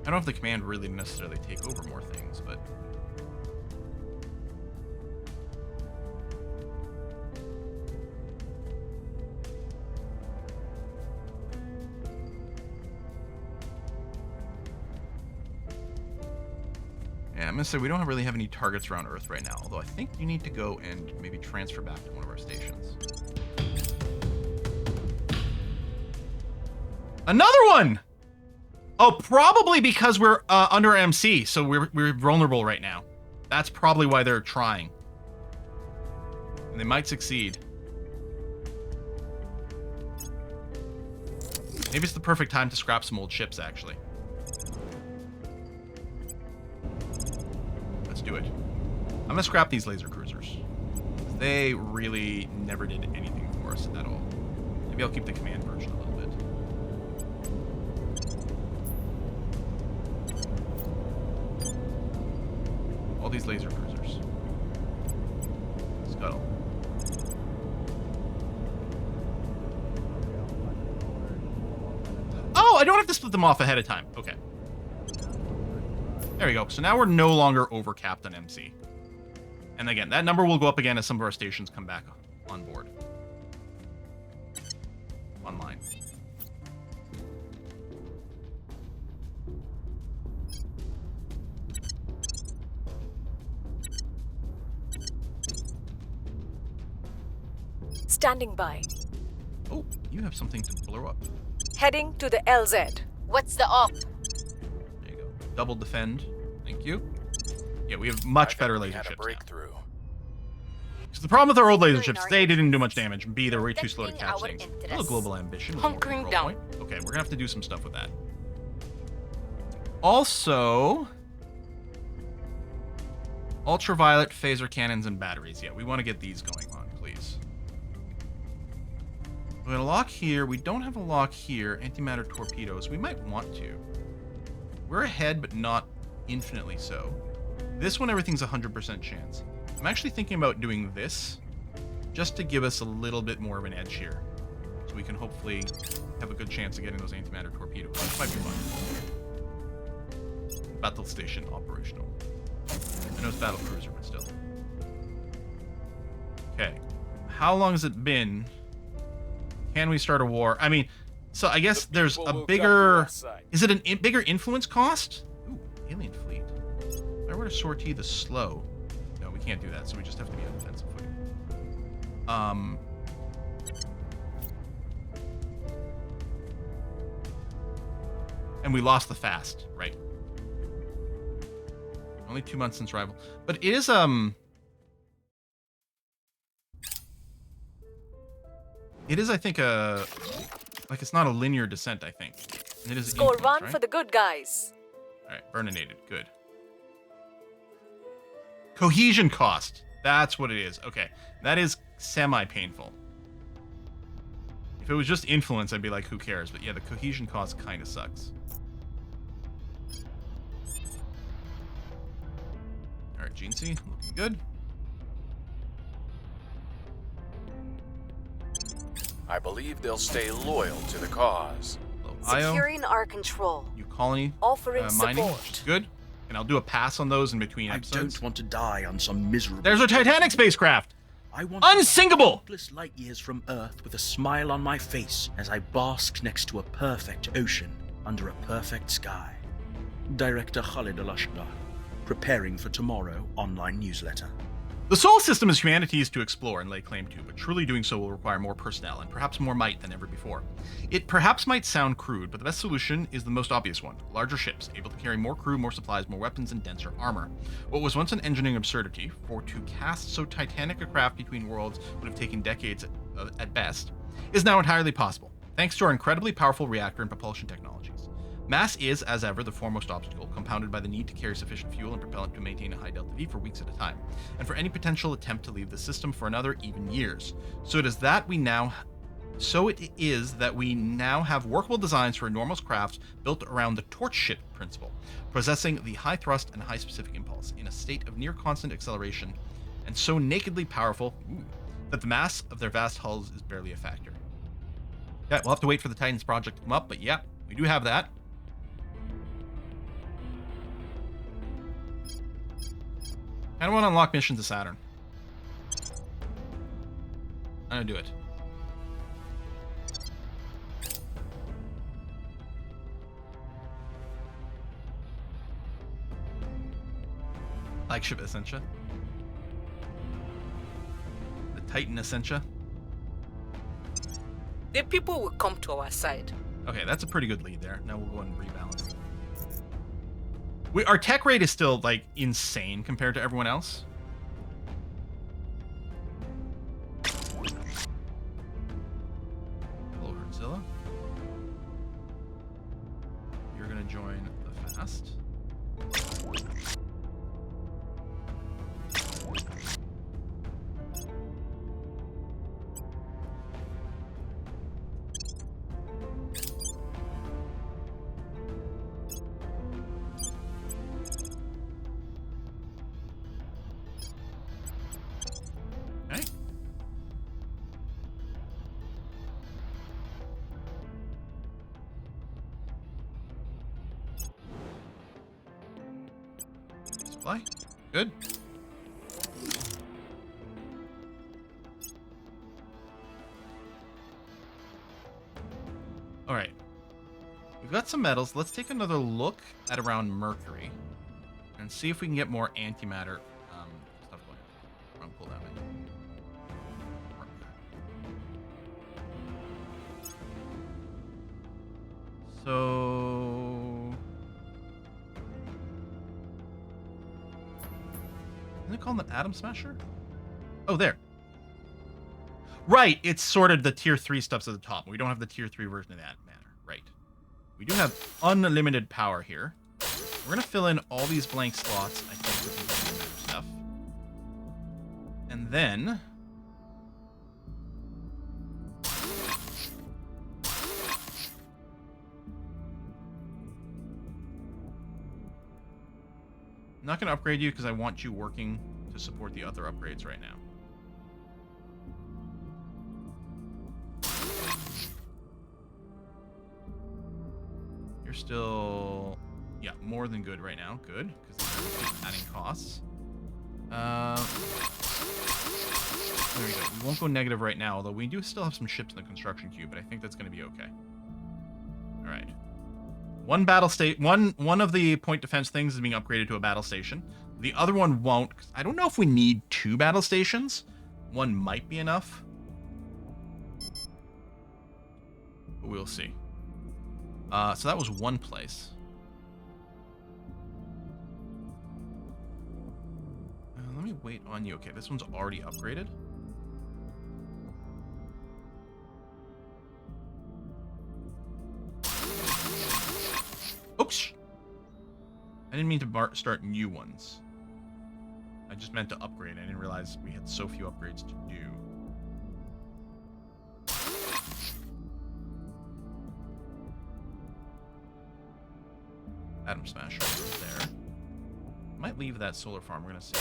don't know if the command really necessarily take over more things, but... Yeah, I'm gonna say we don't really have any targets around Earth right now, although I think you need to go and maybe transfer back to one of our stations. Another one! Oh, probably because we're under MC, so we're vulnerable right now. That's probably why they're trying. And they might succeed. Maybe it's the perfect time to scrap some old ships, actually. Let's do it. I'm gonna scrap these laser cruisers. They really never did anything for us at all. Maybe I'll keep the command version a little bit. All these laser cruisers. Scuttle. Oh, I don't have to split them off ahead of time. Okay. There we go. So now we're no longer overcapped on MC. And again, that number will go up again as some of our stations come back on board. Online. Standing by. Oh, you have something to blow up. Heading to the LZ. What's the op? There you go. Double defend. Thank you. Yeah, we have much better laser ships breakthrough. So the problem with our old laser ships, A, they didn't do much damage, and B, they're way too slow to catch things. Hello, global ambition. Hunkering down. Point. Okay, we're gonna have to do some stuff with that. Also, ultraviolet phaser cannons and batteries. Yeah, we want to get these going on, please. We're gonna lock here. We don't have a lock here. Antimatter torpedoes. We might want to. We're ahead, but not infinitely so. This one, everything's 100% chance. I'm actually thinking about doing this just to give us a little bit more of an edge here. So we can hopefully have a good chance of getting those antimatter torpedoes. This might be fun. Battle station operational. I know it's battle cruiser, but still. Okay. How long has it been? Can we start a war? I mean, so I guess there's a bigger... Is it a bigger influence cost? Ooh, alien fleet. If I were to sortie the slow... No, we can't do that, so we just have to be on defensive footing. And we lost the fast, right? Only 2 months since rival. But it is, it is, I think, like, it's not a linear descent, I think. And it is Score influence, 1 right? for the good guys. Alright, burninated. Good. Cohesion cost. That's what it is. Okay. That is semi-painful. If it was just influence, I'd be like, who cares? But yeah, the cohesion cost kind of sucks. Alright, GNC. Looking good. I believe they'll stay loyal to the cause. Hello, Securing our control. New colony Offering mining, support. which is good. And I'll do a pass on those in between I episodes. don't want to die on some miserable... There's our Titanic spacecraft! I want Unsinkable! countless light years from Earth with a smile on my face as I bask next to a perfect ocean under a perfect sky. Director Khalid Al-Ashqar, preparing for tomorrow online newsletter. The solar system is humanity's to explore and lay claim to, but truly doing so will require more personnel and perhaps more might than ever before. It perhaps might sound crude, but the best solution is the most obvious one. Larger ships, able to carry more crew, more supplies, more weapons, and denser armor. What was once an engineering absurdity, for to cast so titanic a craft between worlds would have taken decades at best, is now entirely possible, thanks to our incredibly powerful reactor and propulsion technologies. Mass is, as ever, the foremost obstacle, compounded by the need to carry sufficient fuel and propellant to maintain a high delta V for weeks at a time, and for any potential attempt to leave the system for another, even years. So it is that we now have workable designs for enormous crafts built around the torch ship principle, possessing the high thrust and high specific impulse in a state of near constant acceleration, and so nakedly powerful that the mass of their vast hulls is barely a factor. Yeah, we'll have to wait for the Titans project to come up, but yeah, we do have that. I don't want to unlock missions to Saturn. I'm gonna do it. Flagship Essentia. The Titan Essentia. The people will come to our side. Okay, that's a pretty good lead there. Now we'll go and rebalance. Our tech rate is still, like, insane compared to everyone else. Hello, Hertzilla. You're gonna join the fast. Supply. Good. All right. We've got some metals. Let's take another look at around Mercury and see if we can get more antimatter stuff going on. Wrong pull down menu. So, isn't it called an Atom Smasher? Oh, there. Right, it's sorted the tier 3 stuff's at the top. We don't have the tier 3 version of that matter. Right. We do have unlimited power here. We're going to fill in all these blank slots, I think, with the antimatter stuff. And then I'm not going to upgrade you because I want you working to support the other upgrades right now. You're still, yeah, more than good right now. Good, because these are keep adding costs. There we go. We won't go negative right now, although we do still have some ships in the construction queue, but I think that's going to be okay. All right. One battle state, one of the point defense things is being upgraded to a battle station. The other one won't. I don't know if we need 2 battle stations. One might be enough, but we'll see. So that was one place. Let me wait on you. Okay, this one's already upgraded. Oops! I didn't mean to start new ones. I just meant to upgrade. I didn't realize we had so few upgrades to do. Atom Smasher is there. Might leave that solar farm. We're gonna see.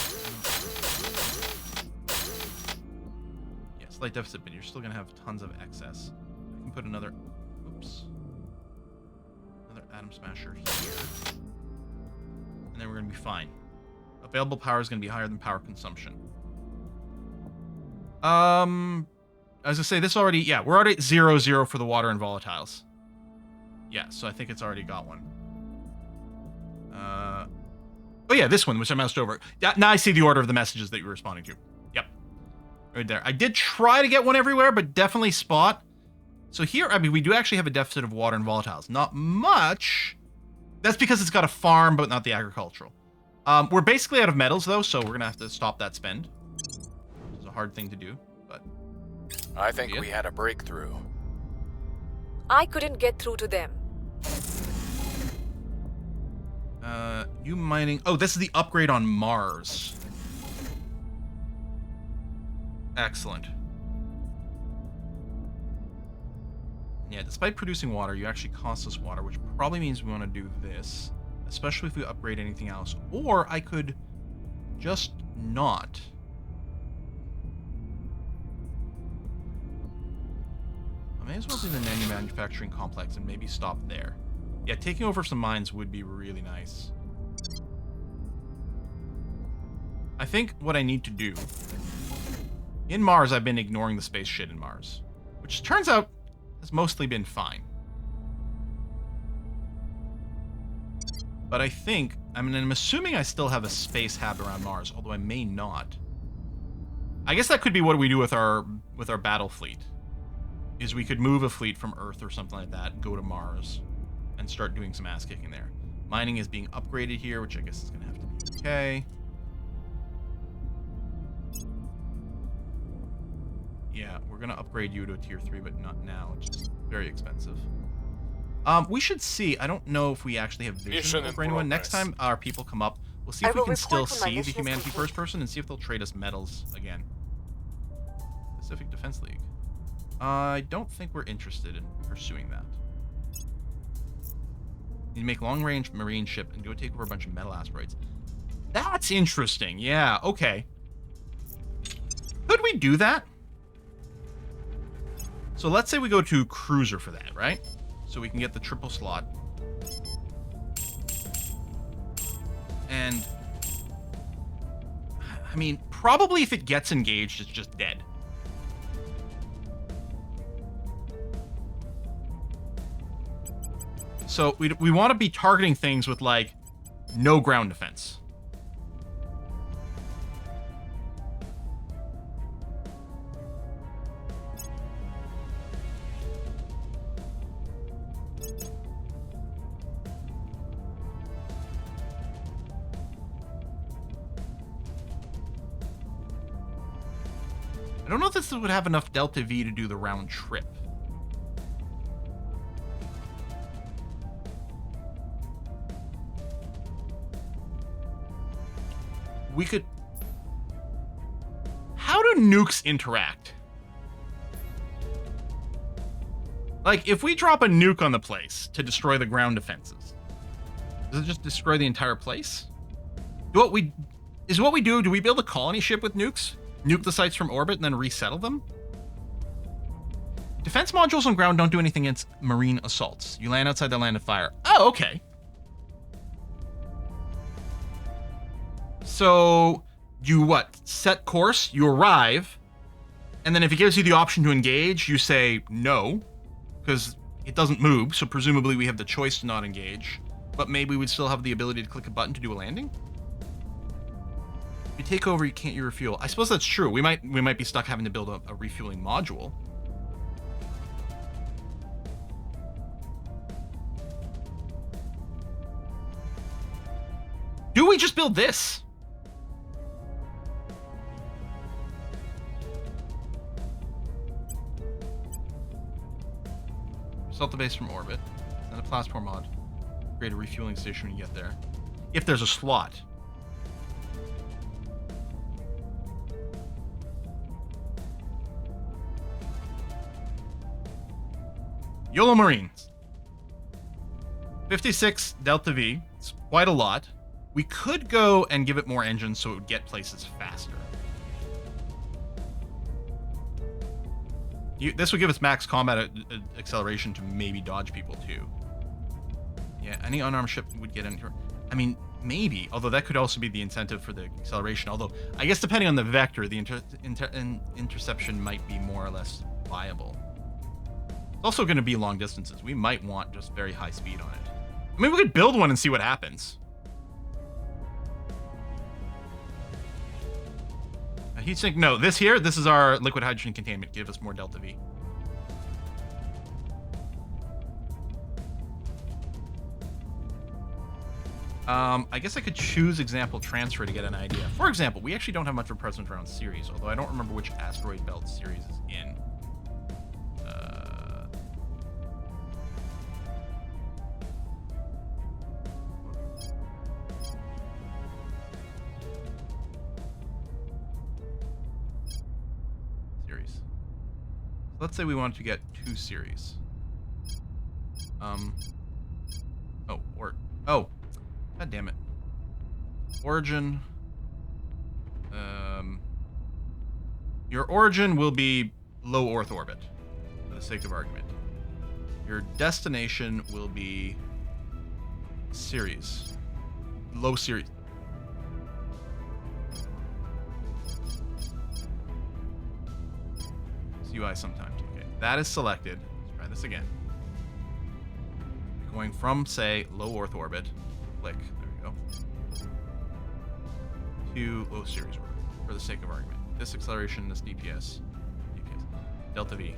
Yeah, slight deficit, but you're still gonna have tons of excess. I can put another. Oops. Another Atom Smasher here. And then we're going to be fine. Available power is going to be higher than power consumption. As I say, this already, yeah, we're already at 0-0 for the water and volatiles. Yeah, so I think it's already got one. Oh yeah, this one, which I moused over. Yeah, now I see the order of the messages that you're responding to. Yep. Right there. I did try to get one everywhere, but definitely spot. So here, I mean, we do actually have a deficit of water and volatiles. Not much. That's because it's got a farm, but not the agricultural. We're basically out of metals, though, so we're going to have to stop that spend. It's a hard thing to do, but... I think we had a breakthrough. I couldn't get through to them. You mining... Oh, this is the upgrade on Mars. Excellent. Yeah, despite producing water, you actually cost us water, which probably means we want to do this, especially if we upgrade anything else. Or I could just not. I may as well do the manufacturing complex and maybe stop there. Yeah, taking over some mines would be really nice. I think what I need to do... In Mars, I've been ignoring the space shit in Mars. Which turns out has mostly been fine. But I think... I'm assuming I still have a space hab around Mars, although I may not. I guess that could be what we do with our battle fleet. Is we could move a fleet from Earth or something like that, go to Mars, and start doing some ass kicking there. Mining is being upgraded here, which I guess is going to have to be okay. Yeah, we're going to upgrade you to a tier 3, but not now. It's just very expensive. We should see. I don't know if we actually have vision for anyone. Next time our people come up, we'll see if we can still see the humanity first person and see if they'll trade us medals again. Pacific Defense League. I don't think we're interested in pursuing that. You make long-range marine ship and go take over a bunch of metal asteroids. That's interesting. Yeah, okay. Could we do that? So let's say we go to cruiser for that, right? So we can get the triple slot. And I mean, probably if it gets engaged, it's just dead. So we want to be targeting things with, like, no ground defense. I don't know if this would have enough Delta V to do the round trip. We could... How do nukes interact? Like, if we drop a nuke on the place to destroy the ground defenses, does it just destroy the entire place? What we do, do we build a colony ship with nukes? Nuke the sites from orbit and then resettle them? Defense modules on ground don't do anything against marine assaults. You land outside the line of fire. Oh, okay. So, you what? Set course, you arrive, and then if it gives you the option to engage, you say no, because it doesn't move, so presumably we have the choice to not engage, but maybe we'd still have the ability to click a button to do a landing? If you take over, you can't refuel. I suppose that's true. We might be stuck having to build a refueling module. Do we just build this? Assault the base from orbit. Send a platform mod. Create a refueling station when you get there. If there's a slot. YOLO Marines. 56 Delta V. It's quite a lot. We could go and give it more engines so it would get places faster. This would give us max combat acceleration to maybe dodge people too. Yeah, any unarmed ship would get into... I mean, maybe. Although that could also be the incentive for the acceleration. Although, I guess depending on the vector, the interception might be more or less viable. It's also going to be long distances. We might want just very high speed on it. I mean, we could build one and see what happens. Heat sink, no. This is our liquid hydrogen containment. Give us more Delta V. I guess I could choose example transfer to get an idea. For example, we actually don't have much of a presence around Ceres, although I don't remember which asteroid belt Ceres is in. Let's say we wanted to get 2 series. God damn it. Origin. Your origin will be low Earth orbit, for the sake of argument. Your destination will be Ceres. Low Ceres. UI sometimes. Okay, that is selected. Let's try this again. Going from, say, low Earth orbit, click, there we go, to low Ceres orbit, for the sake of argument. This acceleration, this DPS, delta V.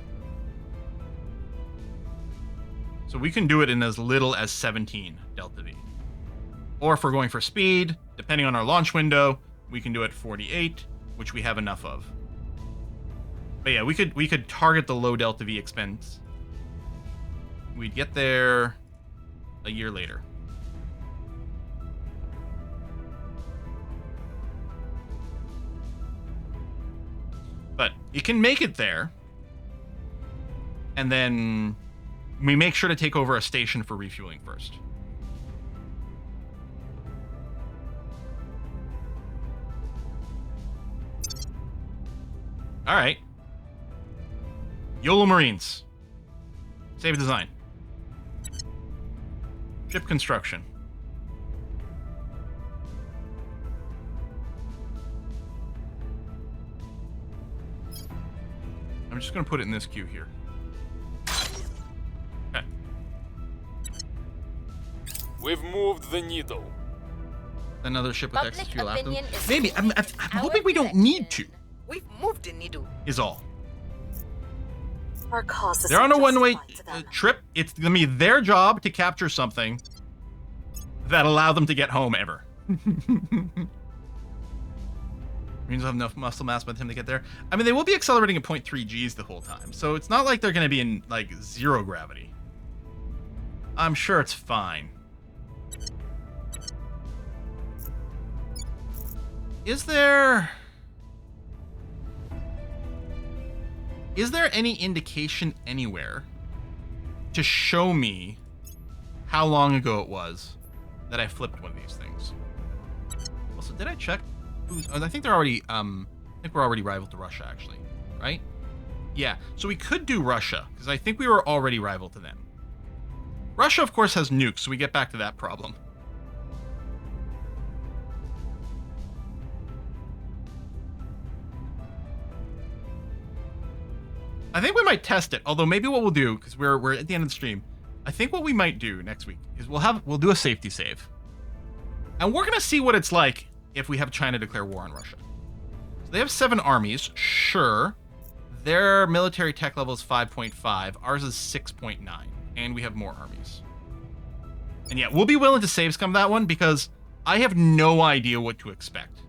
So we can do it in as little as 17 delta V. Or if we're going for speed, depending on our launch window, we can do it 48, which we have enough of. But yeah, we could target the low delta V expense. We'd get there a year later. But you can make it there, and then we make sure to take over a station for refueling first. All right. YOLO Marines. Save design. Ship construction. I'm just going to put it in this queue here. Okay. We've moved the needle. Another ship with Public extra fuel after them. opinion is Maybe. I'm moving in hoping we don't our need to, We've moved the needle. is all. Our cause is They're on a one-way justified to them. trip. It's going to be their job to capture something that allow them to get home ever. Marines will have enough muscle mass by the time they get there. I mean, they will be accelerating at 0.3 Gs the whole time, so it's not like they're going to be in, like, zero gravity. I'm sure it's fine. Is there any indication anywhere to show me how long ago it was that I flipped one of these things? Also, did I check? I think they're already. I think we're already rival to Russia, actually, right? Yeah. So we could do Russia because I think we were already rival to them. Russia, of course, has nukes, so we get back to that problem. I think we might test it. Although maybe what we'll do, because we're at the end of the stream, I think what we might do next week is we'll do a safety save, and we're gonna see what it's like if we have China declare war on Russia. So they have 7 armies, sure. Their military tech level is 5.5. Ours is 6.9, and we have more armies. And yeah, we'll be willing to save scum that one because I have no idea what to expect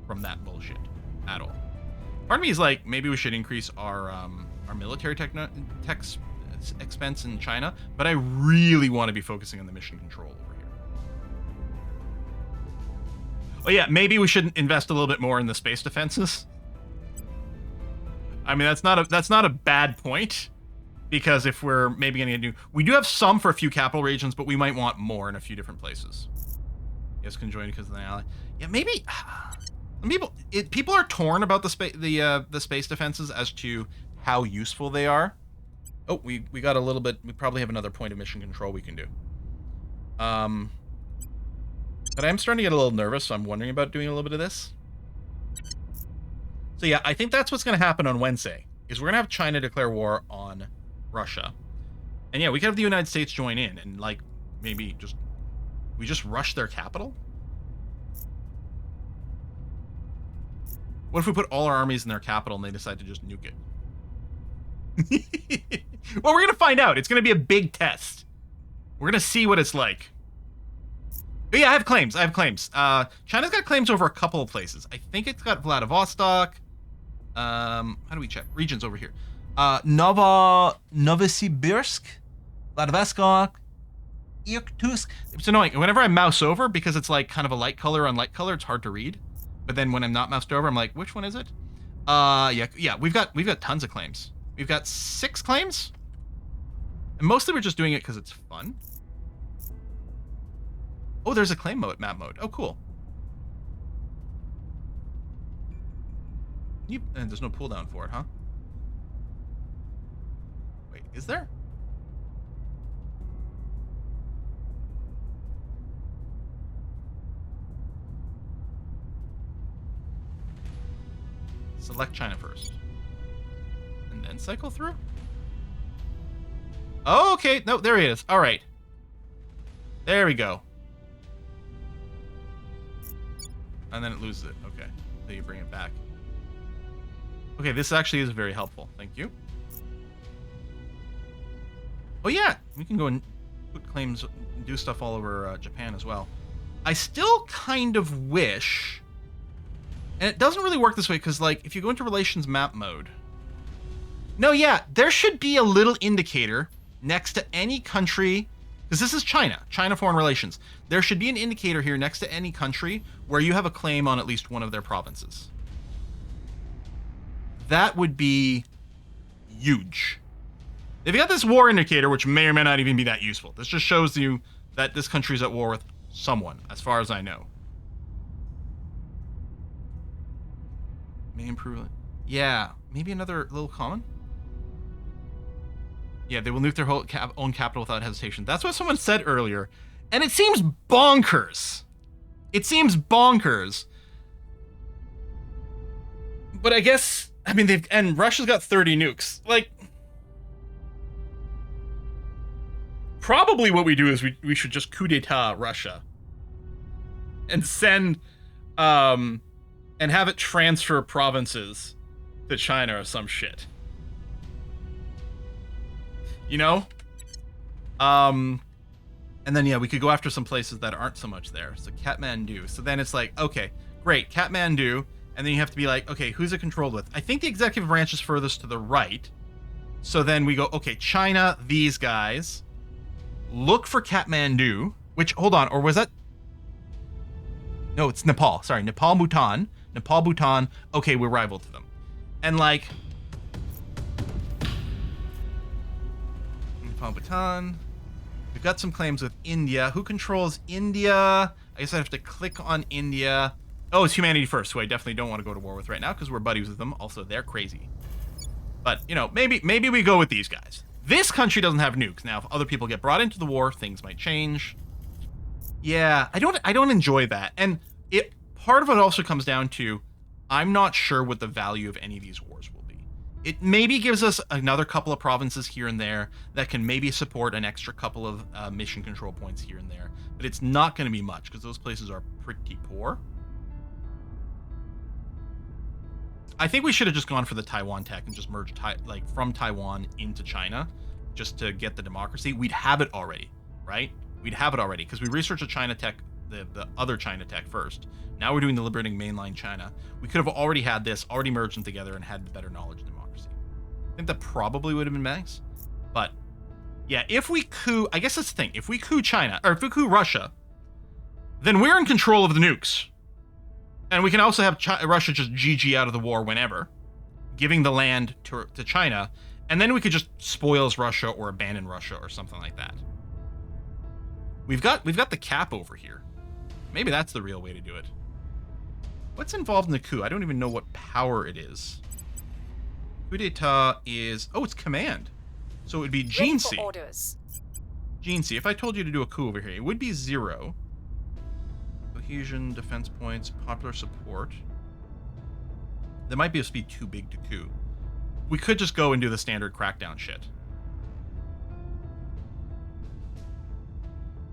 from that bullshit at all. Part of me is like, maybe we should increase our military tech expense in China, but I really want to be focusing on the mission control over here. Oh yeah, maybe we should invest a little bit more in the space defenses. I mean, that's not a bad point, because if we're maybe going to do, we do have some for a few capital regions, but we might want more in a few different places. Yes, can join because of the ally. Yeah, maybe. People are torn about the space defenses as to how useful they are. Oh, we got a little bit. We probably have another point of mission control we can do. But I'm starting to get a little nervous, so I'm wondering about doing a little bit of this. So yeah, I think that's what's going to happen on Wednesday. Is we're going to have China declare war on Russia, and yeah, we could have the United States join in and like maybe we just rush their capital. What if we put all our armies in their capital and they decide to just nuke it? Well, we're going to find out. It's going to be a big test. We're going to see what it's like. But yeah, I have claims. China's got claims over a couple of places. I think it's got Vladivostok. How do we check? Regions over here. Novosibirsk, Vladivostok, Irkutsk. It's annoying. Whenever I mouse over, because it's like kind of a light color on light color, it's hard to read. But then when I'm not moused over, I'm like, which one is it? Yeah, we've got tons of claims. We've got 6 claims. And mostly we're just doing it because it's fun. Oh, there's a claim mode, map mode. Oh, cool. And there's no cooldown for it, huh? Wait, is there? Select China first. And and then cycle through? Oh, okay. No, there he is. All right. There we go. And then it loses it. Okay. So you bring it back. Okay, this actually is very helpful. Thank you. Oh, yeah. We can go and put claims, do stuff all over Japan as well. I still kind of wish... And it doesn't really work this way because, like, if you go into relations map mode... No, yeah, there should be a little indicator next to any country... Because this is China, China Foreign Relations. There should be an indicator here next to any country where you have a claim on at least one of their provinces. That would be huge. They've got this war indicator, which may or may not even be that useful. This just shows you that this country is at war with someone, as far as I know. May improve it. Yeah, maybe another little common? Yeah, they will nuke their whole own capital without hesitation. That's what someone said earlier. And it seems bonkers. It seems bonkers. But I guess, I mean, and Russia's got 30 nukes. Like, probably what we do is we should just coup d'etat Russia. And send, and have it transfer provinces to China or some shit. You know? And then, yeah, we could go after some places that aren't so much there. So Kathmandu. So then it's like, okay, great, Kathmandu. And then you have to be like, okay, who's it controlled with? I think the executive branch is furthest to the right. So then we go, okay, China, these guys. Look for Kathmandu. Which, hold on, or was that... No, it's Nepal. Sorry, Nepal, Bhutan. Nepal, Bhutan. Okay, we're rival to them. And like... Bhutan. We've got some claims with India. Who controls India? I guess I have to click on India. Oh, it's Humanity First, who I definitely don't want to go to war with right now because we're buddies with them. Also, they're crazy. But, you know, maybe we go with these guys. This country doesn't have nukes. Now, if other people get brought into the war, things might change. Yeah, I don't enjoy that. And part of it also comes down to I'm not sure what the value of any of these wars will be. It maybe gives us another couple of provinces here and there that can maybe support an extra couple of mission control points here and there. But it's not going to be much because those places are pretty poor. I think we should have just gone for the Taiwan tech and just merged from Taiwan into China just to get the democracy. We'd have it already, right? We'd have it already because we researched the China tech, the other China tech first. Now we're doing the liberating mainline China. We could have already had this, already merged them together and had better knowledge of democracy. I think that probably would have been nice. But yeah, if we coup, I guess that's the thing. If we coup China, or if we coup Russia, then we're in control of the nukes. And we can also have Russia just GG out of the war whenever, giving the land to China, and then we could just spoils Russia or abandon Russia or something like that. We've got the cap over here. Maybe that's the real way to do it. What's involved in the coup? I don't even know what power it is. Coup d'etat is... Oh, it's command. So it would be Genci. Genci. If I told you to do a coup over here, it would be 0. Cohesion, defense points, popular support. That might be a speed too big to coup. We could just go and do the standard crackdown shit.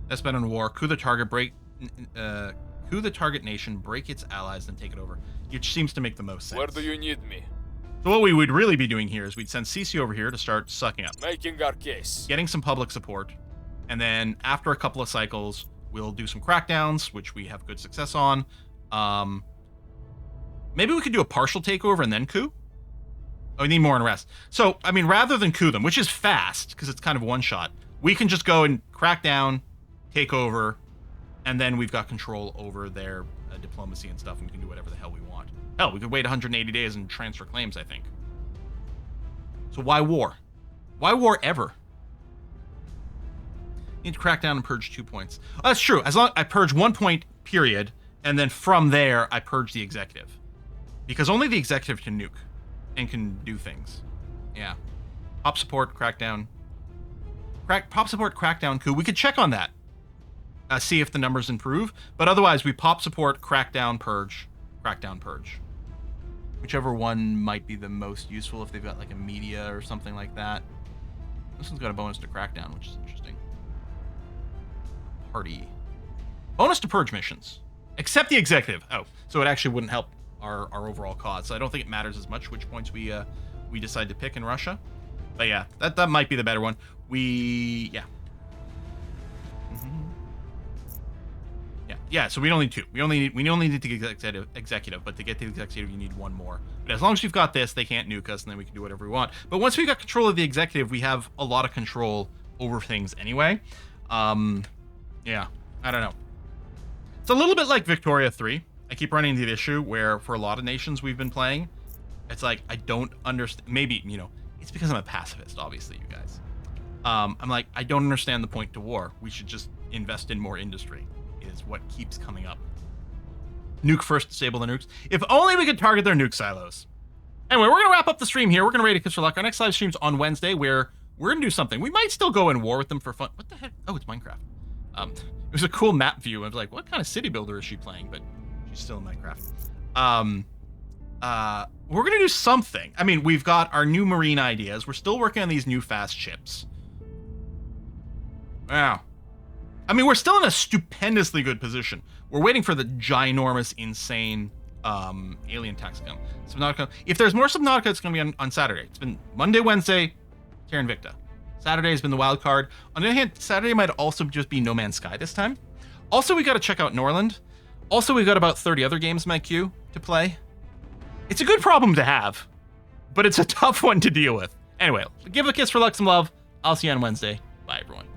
That's been in war. Coup the target, coup the target nation, break its allies, then take it over. Which seems to make the most sense. Where do you need me? So what we would really be doing here is we'd send CC over here to start sucking up. Making our case. Getting some public support. And then after a couple of cycles, we'll do some crackdowns, which we have good success on. Maybe we could do a partial takeover and then coup. Oh, we need more unrest. So, I mean, rather than coup them, which is fast, because it's kind of one shot, we can just go and crack down, take over, and then we've got control over their diplomacy and stuff, and we can do whatever the hell we want. Hell, we could wait 180 days and transfer claims, I think. So why war? Why war ever? Need to crack down and purge 2 points. Oh, that's true. As long as I purge 1 point, period, and then from there, I purge the executive. Because only the executive can nuke and can do things. Yeah. Pop support, crackdown. Pop support, crackdown, coup. We could check on that. See if the numbers improve. But otherwise, we pop support, crackdown, purge, crackdown, purge. Whichever one might be the most useful if they've got like a media or something like that. This one's got a bonus to crackdown, which is interesting. Party. Bonus to purge missions. Except the executive. Oh, so it actually wouldn't help our overall cause. So I don't think it matters as much which points we decide to pick in Russia. But yeah, that might be the better one. Yeah. Yeah, so we don't need two. We only need to get executive, but to get the executive, you need one more. But as long as you've got this, they can't nuke us, and then we can do whatever we want. But once we got control of the executive, we have a lot of control over things anyway. Yeah, I don't know. It's a little bit like Victoria 3. I keep running into the issue where for a lot of nations we've been playing, it's like, I don't understand. Maybe, it's because I'm a pacifist, obviously, you guys. I'm like, I don't understand the point to war. We should just invest in more industry. Is what keeps coming up. Nuke first, disable the nukes. If only we could target their nuke silos. Anyway, we're going to wrap up the stream here. We're going to rate it for luck. Our next live stream's on Wednesday, where we're going to do something. We might still go in war with them for fun. What the heck? Oh, it's Minecraft. It was a cool map view. I was like, what kind of city builder is she playing? But she's still in Minecraft. We're going to do something. I mean, we've got our new marine ideas. We're still working on these new fast ships. Wow. I mean, we're still in a stupendously good position. We're waiting for the ginormous, insane alien attacks to come. Subnautica. If there's more Subnautica, it's going to be on Saturday. It's been Monday, Wednesday, Terra Invicta. Saturday has been the wild card. On the other hand, Saturday might also just be No Man's Sky this time. Also, we got to check out Norland. Also, we've got about 30 other games in my queue to play. It's a good problem to have, but it's a tough one to deal with. Anyway, give a kiss for luck, some love. I'll see you on Wednesday. Bye, everyone.